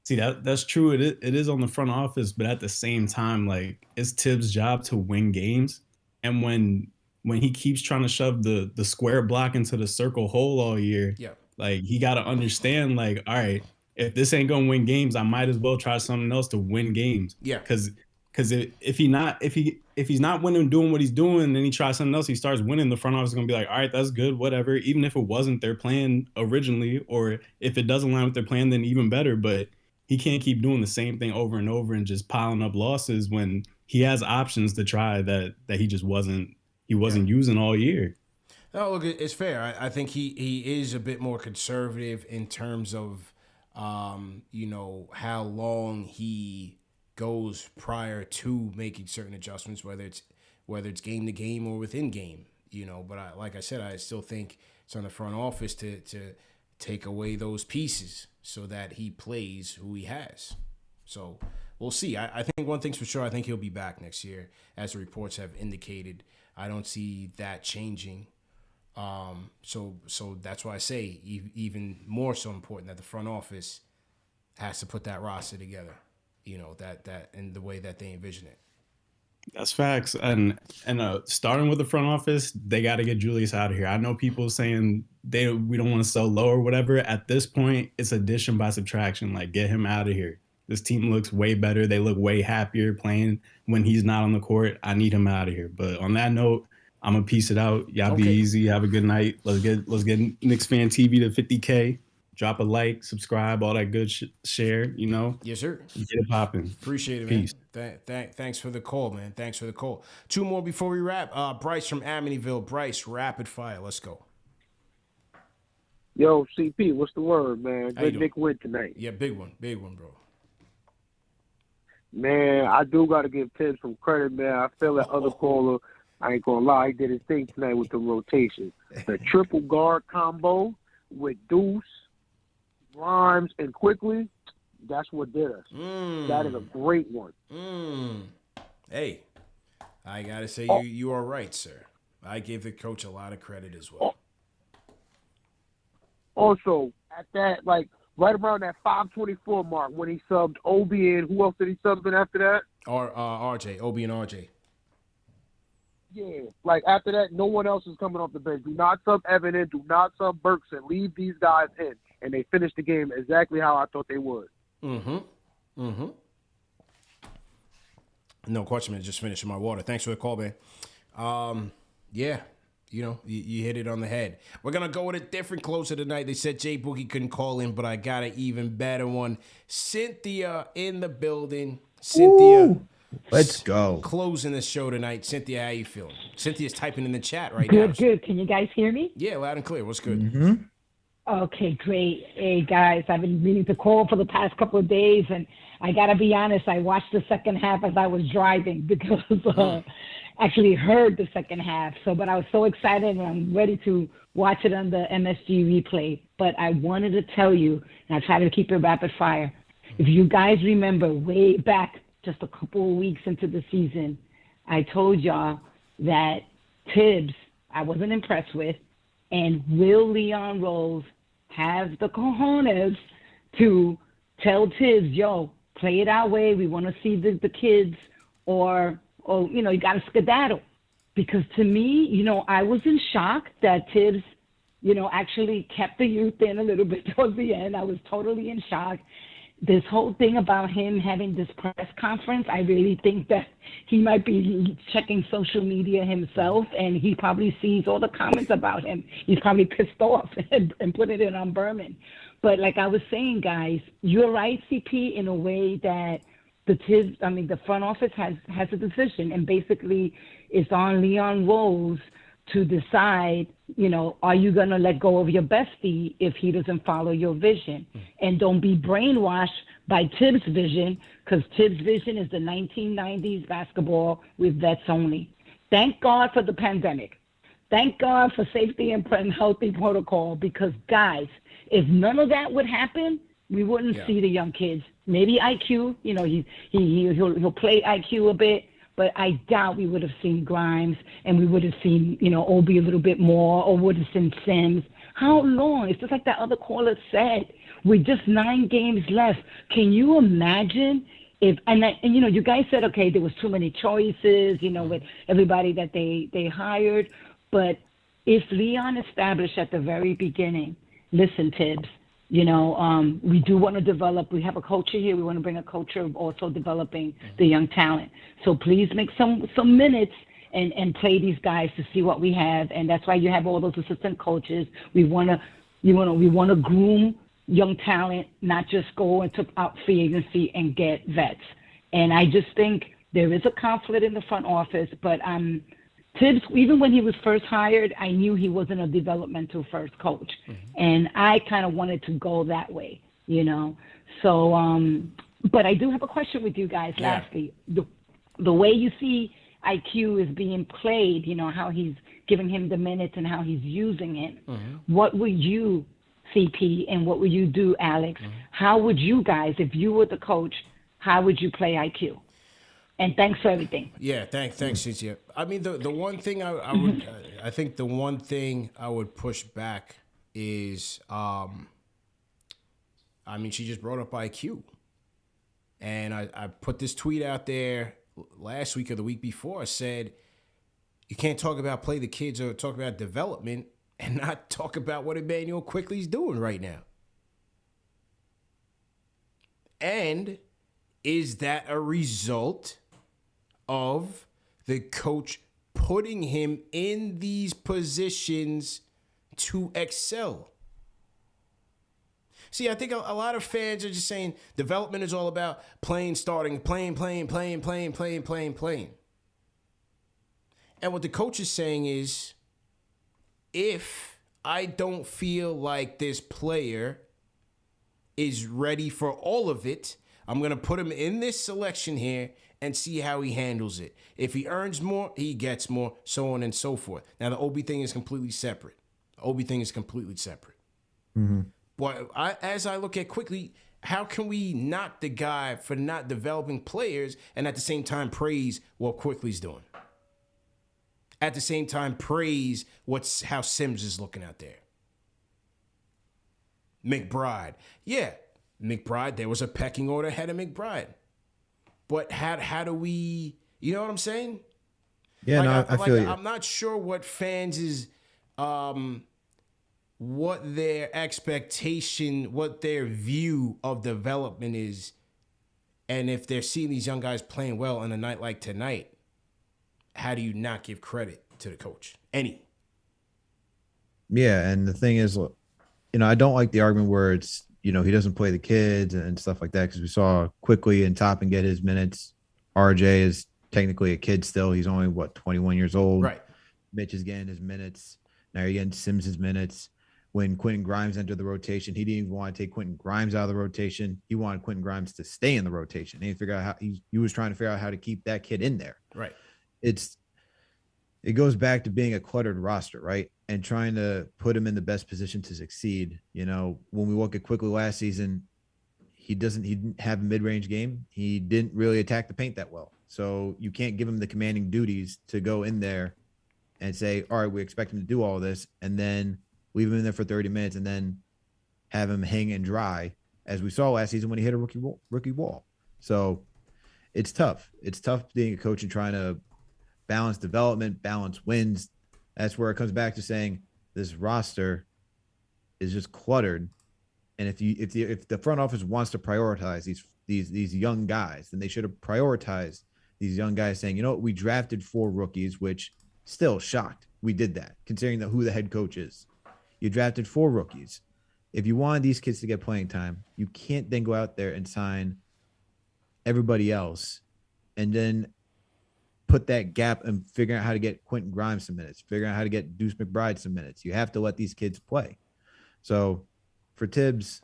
See, that's true. It is on the front office, but at the same time, like, it's Thibs' job to win games. And when he keeps trying to shove the square block into the circle hole all year, like, he got to understand, like, all right, if this ain't going to win games, I might as well try something else to win games. Yeah. Because if he's not winning, doing what he's doing, and then he tries something else, he starts winning, the front office is going to be like, all right, that's good, whatever. Even if it wasn't their plan originally, or if it doesn't line with their plan, then even better. But he can't keep doing the same thing over and over and just piling up losses when he has options to try that he just wasn't using all year. No, look, it's fair. I think he is a bit more conservative in terms of, how long he goes prior to making certain adjustments, whether it's game to game or within game, But like I said, I still think it's on the front office to take away those pieces so that he plays who he has. So we'll see. I think one thing's for sure. I think he'll be back next year, as the reports have indicated. I don't see that changing. So that's why I say even more so important that the front office has to put that roster together. That in the way that they envision it. That's facts. And starting with the front office, they got to get Julius out of here. I know people saying we don't want to sell low or whatever. At this point, it's addition by subtraction. Like, get him out of here. This team looks way better. They look way happier playing when he's not on the court. I need him out of here. But on that note, I'm gonna piece it out. Y'all be easy. Have a good night. Let's get KnicksFanTV to 50K. Drop a like, subscribe, all that good share, Yes, sir. Get it popping. Appreciate it, Peace. man. Thanks for the call, man. Thanks for the call. Two more before we wrap. Bryce from Amityville. Bryce, rapid fire. Let's go. Yo, CP, what's the word, man? Good big win tonight. Yeah, big one, bro. Man, I do got to give Thibs some credit, man. I feel that other caller, I ain't going to lie, he did his thing tonight with the rotation. The triple guard combo with Deuce, Rhymes, and Quickly, that's what did us. That is a great one. Hey, I got to say you are right, sir. I give the coach a lot of credit as well. Also, at that, like, right around that 524 mark when he subbed Obi and who else did he sub in after that? RJ, Obi and RJ. Yeah, like after that, no one else is coming off the bench. Do not sub Evan in. Do not sub Berkson. Leave these guys in. And they finished the game exactly how I thought they would. No question, man. Just finishing my water. Thanks for the call, man. Yeah, you know, you hit it on the head. We're going to go with a different closer tonight. They said Jay Boogie couldn't call in, but I got an even better one. Cynthia in the building. Cynthia. Ooh, let's go. Closing the show tonight. Cynthia, how you feeling? Cynthia's typing in the chat right now. Good. Can you guys hear me? Yeah, loud and clear. What's good? Mm-hmm. Okay, great. Hey, guys, I've been meaning to call for the past couple of days, and I got to be honest, I watched the second half as I was driving because actually heard the second half. But I was so excited, and I'm ready to watch it on the MSG replay. But I wanted to tell you, and I try to keep it rapid fire, if you guys remember way back just a couple of weeks into the season, I told y'all that Thibs I wasn't impressed with, and will Leon Rose have the cojones to tell Thibs, yo, play it our way, we want to see the kids, or you know, you got to skedaddle. Because to me, you know, I was in shock that Thibs, you know, actually kept the youth in a little bit towards the end. I was totally in shock. This whole thing about him having this press conference, I really think that he might be checking social media himself, and he probably sees all the comments about him. He's probably pissed off and putting it on Berman. But like I was saying, guys, you're right, CP, in a way that the front office has a decision, and basically it's on Leon Rose to decide, you know, are you going to let go of your bestie if he doesn't follow your vision? And don't be brainwashed by Thibs' vision, because Thibs' vision is the 1990s basketball with vets only. Thank God for the pandemic. Thank God for safety and healthy protocol, because, guys, if none of that would happen, we wouldn't see the young kids. Maybe IQ, you know, he'll play IQ a bit, but I doubt we would have seen Grimes, and we would have seen, you know, Obi a little bit more, or would have seen Sims. How long? It's just like that other caller said, with just 9 games left. Can you imagine if, and you know, you guys said, okay, there was too many choices, you know, with everybody that they hired. But if Leon established at the very beginning, listen, Thibs, you know, we do want to develop. We have a culture here. We want to bring a culture of also developing the young talent. So please make some minutes and play these guys to see what we have. And that's why you have all those assistant coaches. We want to groom young talent, not just go and took out free agency and get vets. And I just think there is a conflict in the front office, but Thibs, even when he was first hired, I knew he wasn't a developmental first coach. And I kind of wanted to go that way, you know. So, but I do have a question with you guys, lastly. The way you see IQ is being played, you know, how he's giving him the minutes and how he's using it. What would you, CP, and what would you do, Alex? How would you guys, if you were the coach, how would you play IQ? And thanks for everything. Yeah, thanks, Cynthia. I mean, the one thing I would, I think the one thing I would push back is, I mean, she just brought up IQ, and I put this tweet out there last week or the week before. I said, you can't talk about play the kids or talk about development and not talk about what Emmanuel Quickly's doing right now. And is that a result of the coach putting him in these positions to excel? See, I think a lot of fans are just saying development is all about playing. And what the coach is saying is, if I don't feel like this player is ready for all of it, I'm going to put him in this selection here and see how he handles it. If he earns more, he gets more, so on and so forth. Now, the Obi thing is completely separate. But as I look at Quickly, how can we knock the guy for not developing players and at the same time praise what Quickly's doing? At the same time, praise how Sims is looking out there. McBride. Yeah, McBride, there was a pecking order ahead of McBride. But how do we, you know what I'm saying? Yeah, no, I feel you. I'm not sure what fans is, what their expectation, what their view of development is, and if they're seeing these young guys playing well on a night like tonight, how do you not give credit to the coach? Yeah, and the thing is, I don't like the argument where it's, he doesn't play the kids and stuff like that, because we saw quickly and Toppin get his minutes. RJ is technically a kid still. He's only, 21 years old. Right. Mitch is getting his minutes. Now you're getting Sims' minutes. When Quentin Grimes entered the rotation, he didn't even want to take Quentin Grimes out of the rotation. He wanted Quentin Grimes to stay in the rotation. He figured out how he was trying to figure out how to keep that kid in there. Right. It goes back to being a cluttered roster, right? And trying to put him in the best position to succeed. When we look at quickly last season, he didn't have a mid-range game. He didn't really attack the paint that well. So you can't give him the commanding duties to go in there and say, all right, we expect him to do all this, and then leave him in there for 30 minutes and then have him hang and dry, as we saw last season when he hit a rookie wall. So it's tough. It's tough being a coach and trying to balance development, balance wins. That's where it comes back to saying this roster is just cluttered. And if the front office wants to prioritize these young guys, then they should have prioritized these young guys, saying, we drafted 4 rookies, which still shocked we did that, considering who the head coach is. You drafted 4 rookies. If you wanted these kids to get playing time, you can't then go out there and sign everybody else and then put that gap and figure out how to get Quentin Grimes some minutes, figure out how to get Deuce McBride some minutes. You have to let these kids play. So for Thibs,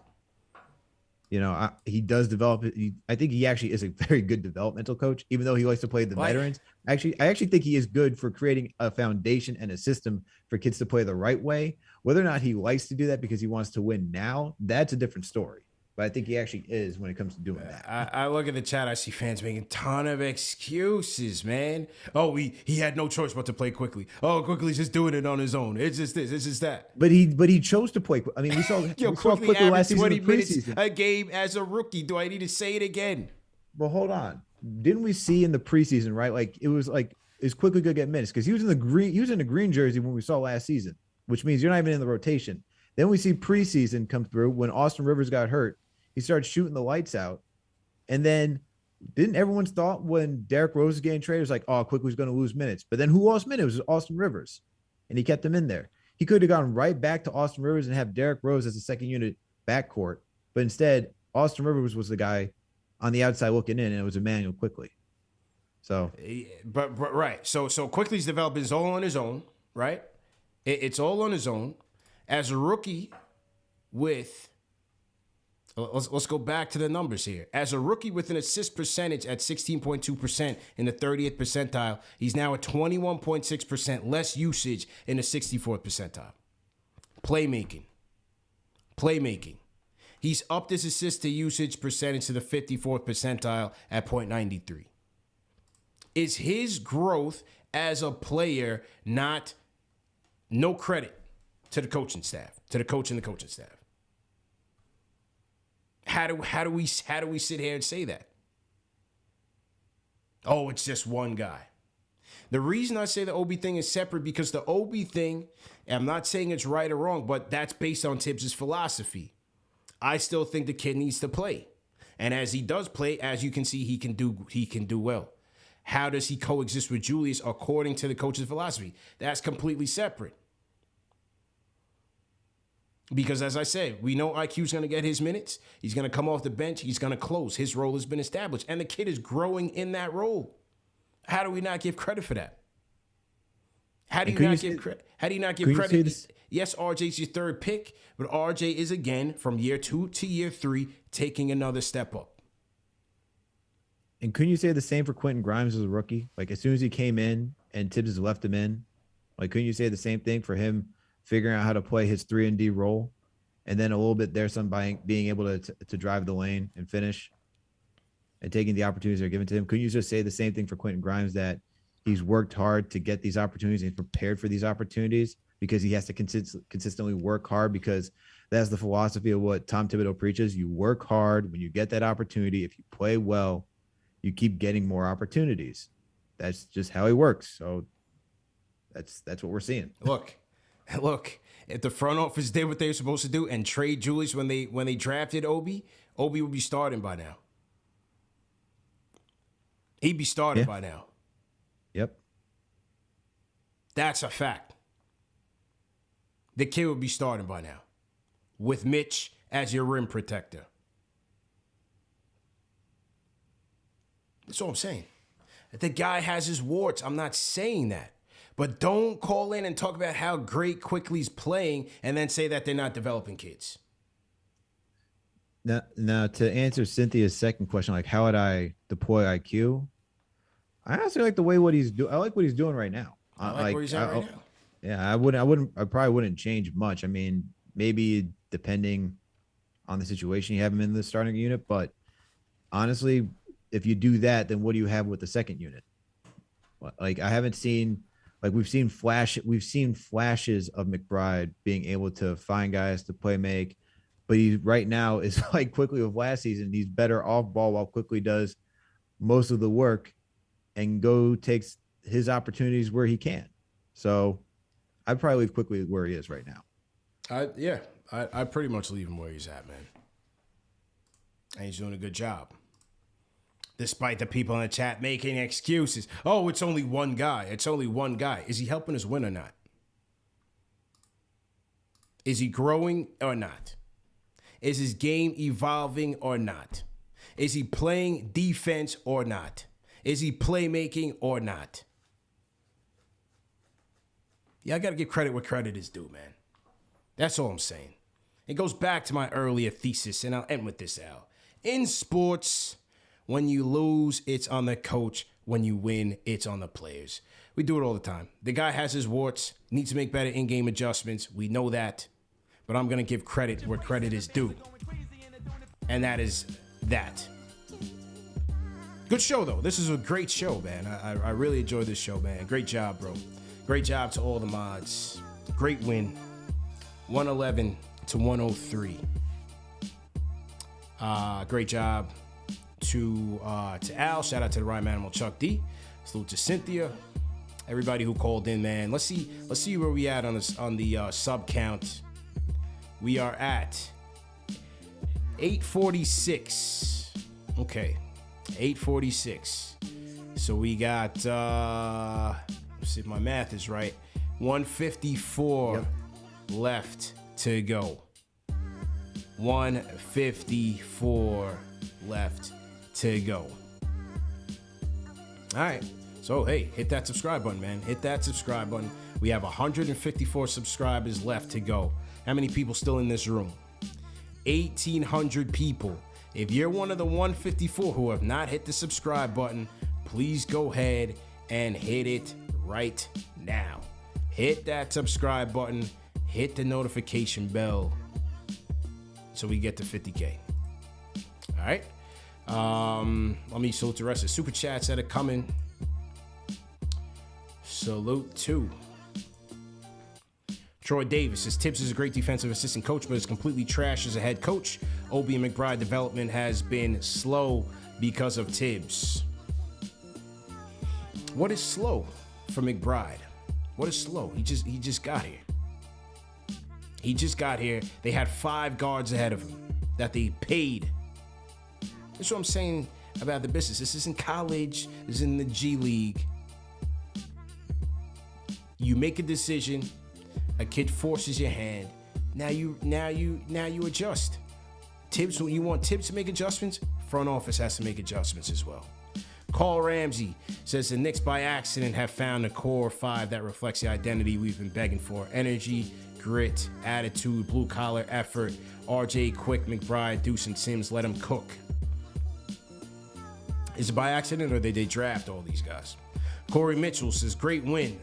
he does develop. I think he actually is a very good developmental coach, even though he likes to play the veterans. I actually think he is good for creating a foundation and a system for kids to play the right way. Whether or not he likes to do that because he wants to win now, that's a different story. But I think he actually is when it comes to doing that. I look at the chat, I see fans making a ton of excuses, man. Oh, he had no choice but to play quickly. Oh, quickly's just doing it on his own. It's just this, it's just that. But he chose to play. I mean, we saw quickly last season, 20 minutes a game as a rookie. Do I need to say it again? Well, hold on. Didn't we see in the preseason, right? Is quickly going to get minutes because he was in the green jersey when we saw last season, which means you're not even in the rotation. Then we see preseason come through when Austin Rivers got hurt. He started shooting the lights out. And then didn't everyone's thought when Derrick Rose was getting traded, it was like, oh, Quickly's going to lose minutes. But then who lost minutes? It was Austin Rivers. And he kept him in there. He could have gone right back to Austin Rivers and have Derrick Rose as a second unit backcourt. But instead, Austin Rivers was the guy on the outside looking in, and it was Emmanuel Quickly. So, but right. So Quickly's developing is all on his own, right? It's all on his own. As a rookie with... Let's go back to the numbers here. As a rookie with an assist percentage at 16.2% in the 30th percentile, he's now at 21.6% less usage in the 64th percentile. Playmaking. He's upped his assist to usage percentage to the 54th percentile at 0.93. Is his growth as a player no credit to the coaching staff, to the coach and the coaching staff? How do we sit here and say that? Oh, it's just one guy. The reason I say the OB thing is separate because the OB thing, I'm not saying it's right or wrong, but that's based on Thibs' philosophy. I still think the kid needs to play. And as he does play, as you can see, he can do well. How does he coexist with Julius according to the coach's philosophy? That's completely separate. Because as I said, we know IQ's going to get his minutes. He's going to come off the bench. He's going to close. His role has been established. And the kid is growing in that role. How do we not give credit for that? How do you not give credit? Yes, RJ's your third pick, but RJ is, again, from year 2 to year 3, taking another step up. And couldn't you say the same for Quentin Grimes as a rookie? Like, as soon as he came in and Thibs has left him in, like, couldn't you say the same thing for him figuring out how to play his 3-and-D role, and then a little bit there, some by being able to drive the lane and finish and taking the opportunities that are given to him? Couldn't you just say the same thing for Quentin Grimes, that he's worked hard to get these opportunities and prepared for these opportunities because he has to consistently work hard because that's the philosophy of what Tom Thibodeau preaches. You work hard. When you get that opportunity, if you play well, you keep getting more opportunities. That's just how he works. So that's what we're seeing. Look, if the front office did what they were supposed to do and trade Julius when they drafted Obi would be starting by now. He'd be starting by now. Yep. That's a fact. The kid would be starting by now with Mitch as your rim protector. That's all I'm saying. The guy has his warts. I'm not saying that. But don't call in and talk about how great Quickly's playing and then say that they're not developing kids. Now to answer Cynthia's second question, like how would I deploy IQ? I honestly like the way what he's doing. I like what he's doing right now. I like where he's at right now. Yeah, I probably wouldn't change much. I mean, maybe depending on the situation you have him in the starting unit, but honestly, if you do that, then what do you have with the second unit? Like I haven't seen, like we've seen flashes of McBride being able to find guys to play make, but he right now is like Quickly of last season. He's better off ball while Quickly does most of the work and takes his opportunities where he can. So I'd probably leave Quickly where he is right now. I pretty much leave him where he's at, man. And he's doing a good job. Despite the people in the chat making excuses. Oh, it's only one guy. It's only one guy. Is he helping us win or not? Is he growing or not? Is his game evolving or not? Is he playing defense or not? Is he playmaking or not? Yeah, I got to give credit where credit is due, man. That's all I'm saying. It goes back to my earlier thesis, and I'll end with this, Al. In sports, when you lose, it's on the coach. When you win, it's on the players. We do it all the time. The guy has his warts, needs to make better in-game adjustments. We know that. But I'm going to give credit where credit is due. And that is that. Good show, though. This is a great show, man. I really enjoyed this show, man. Great job, bro. Great job to all the mods. Great win. 111 to 103. Great job to Al. Shout out to the Rhyme Animal Chuck D. Salute to Cynthia. Everybody who called in, man. Let's see where we at on the sub count. We are at 846. Okay, 846. So we got let's see if my math is right. 154 left to go. 154 left to go. All right. So, hey, hit that subscribe button, man. Hit that subscribe button. We have 154 subscribers left to go. How many people still in this room? 1,800 people. If you're one of the 154 who have not hit the subscribe button, please go ahead and hit it right now. Hit that subscribe button. Hit the notification bell so we get to 50K. All right. Let me salute the rest of the super chats that are coming. Salute to Troy Davis says Thibs is a great defensive assistant coach, but is completely trash as a head coach. Obi and McBride development has been slow because of Thibs. What is slow for McBride? What is slow? He just got here. He just got here. They had 5 guards ahead of him that they paid. That's what I'm saying about the business. This isn't college. This is in the G League. You make a decision. A kid forces your hand. Now you adjust. Thibs, when you want Thibs to make adjustments, front office has to make adjustments as well. Carl Ramsey says the Knicks by accident have found a core 5 that reflects the identity we've been begging for. Energy, grit, attitude, blue collar effort. RJ, Quick, McBride, Deuce, and Sims, let them cook. Is it by accident or did they draft all these guys? Corey Mitchell says great win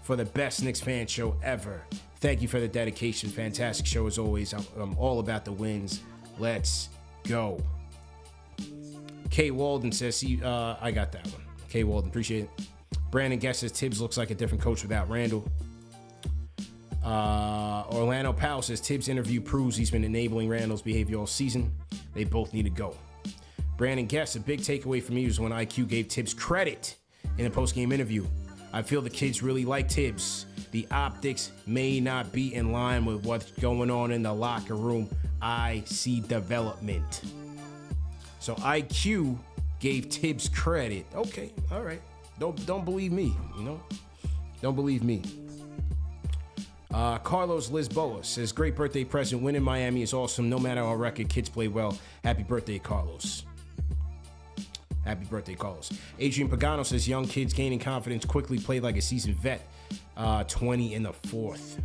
for the best Knicks fan show ever. Thank you for the dedication. Fantastic show as always. I'm all about the wins. Let's go. K. Walden says, I got that one. K. Walden, appreciate it. Brandon Guest says Thibs looks like a different coach without Randall. Orlando Powell says Thibs' interview proves he's been enabling Randall's behavior all season. They both need to go. Brandon Guess, a big takeaway for me was when IQ gave Thibs credit in a post-game interview. I feel the kids really like Thibs. The optics may not be in line with what's going on in the locker room. I see development. So IQ gave Thibs credit. Okay, all right. Don't believe me, you know? Don't believe me. Carlos Lisboa says, great birthday present. Winning Miami is awesome. No matter our record, kids play well. Happy birthday, Carlos. Happy birthday, Carlos. Adrian Pagano says, young kids gaining confidence, quickly played like a seasoned vet. 20 in the fourth.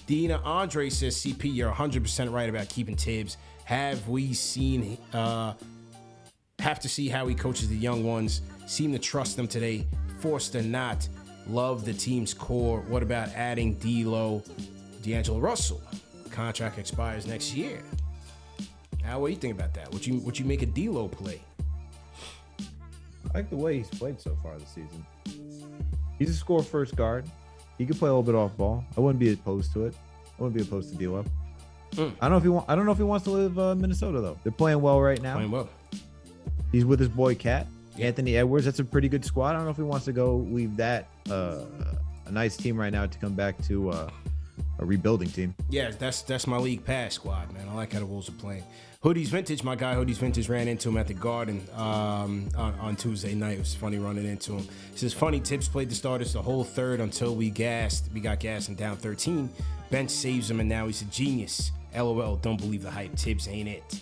Dina Andre says, CP, you're 100% right about keeping Thibs. Have to see how he coaches the young ones. Seem to trust them today. Forced to not. Love the team's core. What about adding D'Angelo Russell? Contract expires next year. Al, what do you think about that? Would you make a D'Lo play? I like the way he's played so far this season. He's a score first guard. He can play a little bit off ball. I wouldn't be opposed to it. I wouldn't be opposed to D'Lo. I don't know if he wants to live Minnesota though. They're playing well right now. Playing well. He's with his boy Cat, Anthony Edwards. That's a pretty good squad. I don't know if he wants to go leave that a nice team right now to come back to a rebuilding team. Yeah, that's my league pass squad, man. I like how the Wolves are playing. Hoodies Vintage, my guy Hoodies Vintage ran into him at the Garden on Tuesday night. It was funny running into him. He says, funny, Thibs played the starters the whole third until we got gassed and down 13. Bench saves him and now he's a genius. LOL, don't believe the hype. Thibs ain't it.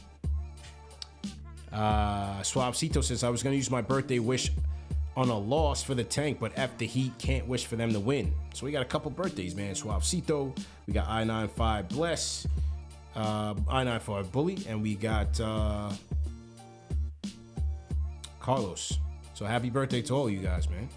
Suavecito says, I was going to use my birthday wish on a loss for the tank, but F the Heat, can't wish for them to win. So we got a couple birthdays, man. Suavecito, we got I-95 Bless, I-95 Bully, and we got Carlos. So happy birthday to all you guys, man.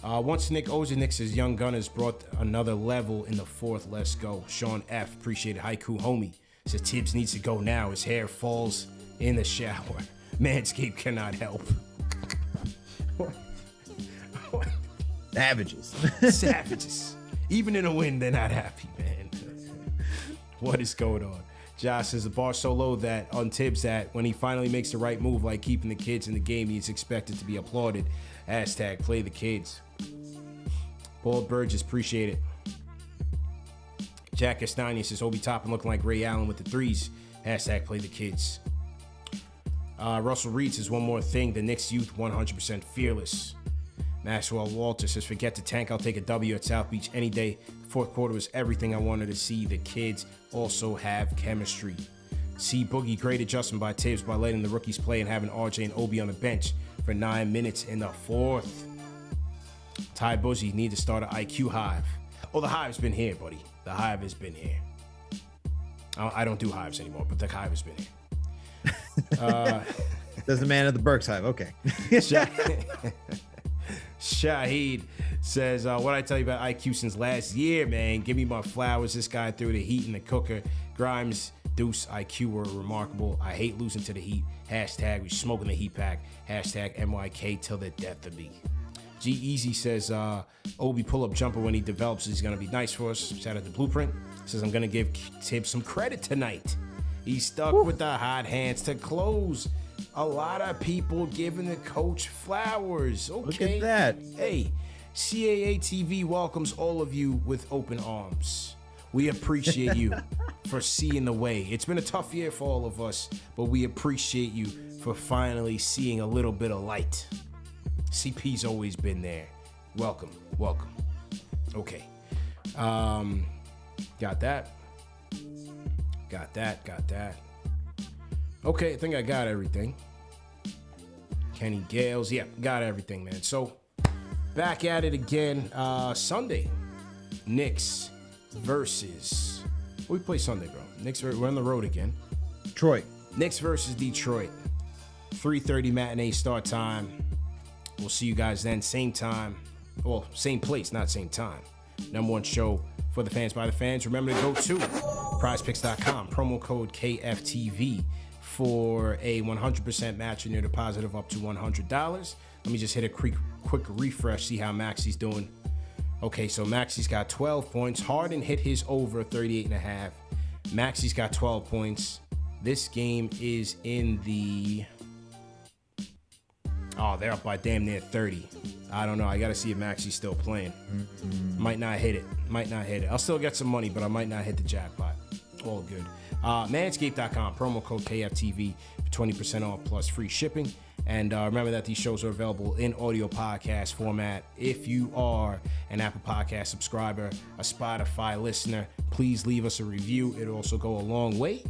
Once Nick Ozenix says, young Gunners brought another level in the fourth. Let's go. Sean F. Appreciate it. Haiku homie says Thibs needs to go now. His hair falls in the shower. Manscaped cannot help. Savages. Even in a win, they're not happy, man. What is going on? Josh says the bar so low that on Thibs that when he finally makes the right move, like keeping the kids in the game, he's expected to be applauded. Hashtag play the kids. Bald Burgess, appreciate it. Jack Castagna says Obi Toppin looking like Ray Allen with the threes. Hashtag play the kids. Russell Reed says one more thing. The Knicks youth 100% fearless. Maxwell Walter says forget the tank. I'll take a W at South Beach any day. The fourth quarter was everything I wanted to see. The kids also have chemistry. C Boogie, great adjustment by Thibs by letting the rookies play and having RJ and Obi on the bench for 9 minutes in the fourth. Ty Buzzy need to start an IQ hive. Oh, the hive's been here, buddy. The hive has been here. I don't do hives anymore, but the hive has been here. There's the man at the Burks Hive. Okay. Shahid says, what I tell you about IQ since last year, man. Give me my flowers. This guy threw the heat in the cooker. Grimes, Deuce, IQ were remarkable. I hate losing to the Heat. Hashtag we smoking the Heat pack. Hashtag MYK till the death of me. G Easy says, Obi pull-up jumper when he develops is going to be nice for us. Shout out to Blueprint. Says, I'm going to give Thibs some credit tonight. He's stuck with the hot hands to close. A lot of people giving the coach flowers. Okay. Look at that. Hey, CAA TV welcomes all of you with open arms. We appreciate you for seeing the way. It's been a tough year for all of us, but we appreciate you for finally seeing a little bit of light. CP's always been there. Welcome. Okay. Got that. Okay, I think I got everything. Kenny Gales, yeah, got everything, man. So, back at it again. Sunday, Knicks versus... We play Sunday, bro. Knicks, we're on the road again. Detroit. Knicks versus Detroit. 3:30 matinee start time. We'll see you guys then. Same time. Well, same place, not same time. Number one show for the fans by the fans. Remember to go to Prizepicks.com. Promo code KFTV for a 100% match in your deposit of up to $100. Let me just hit a quick refresh, see how Maxi's doing. Okay, so Maxi's got 12 points. Harden hit his over 38.5. Maxi's got 12 points. This game is in the... Oh, they're up by damn near 30. I don't know. I got to see if Maxi's still playing. Might not hit it. I'll still get some money, but I might not hit the jackpot. All good. Manscaped.com, promo code KFTV for 20% off plus free shipping. And remember that these shows are available in audio podcast format. If you are an Apple Podcast subscriber, a Spotify listener, please leave us a review. It'll also go a long way.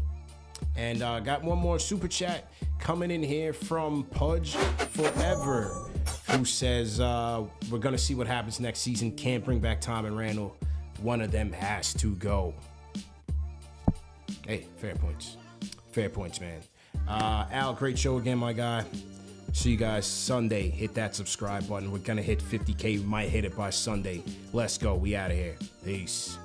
And got one more super chat coming in here from Pudge Forever, who says we're going to see what happens next season. Can't bring back Tom and Randall. One of them has to go. Hey, fair points. Fair points, man. Al, great show again, my guy. See you guys Sunday. Hit that subscribe button. We're going to hit 50K. We might hit it by Sunday. Let's go. We out of here. Peace.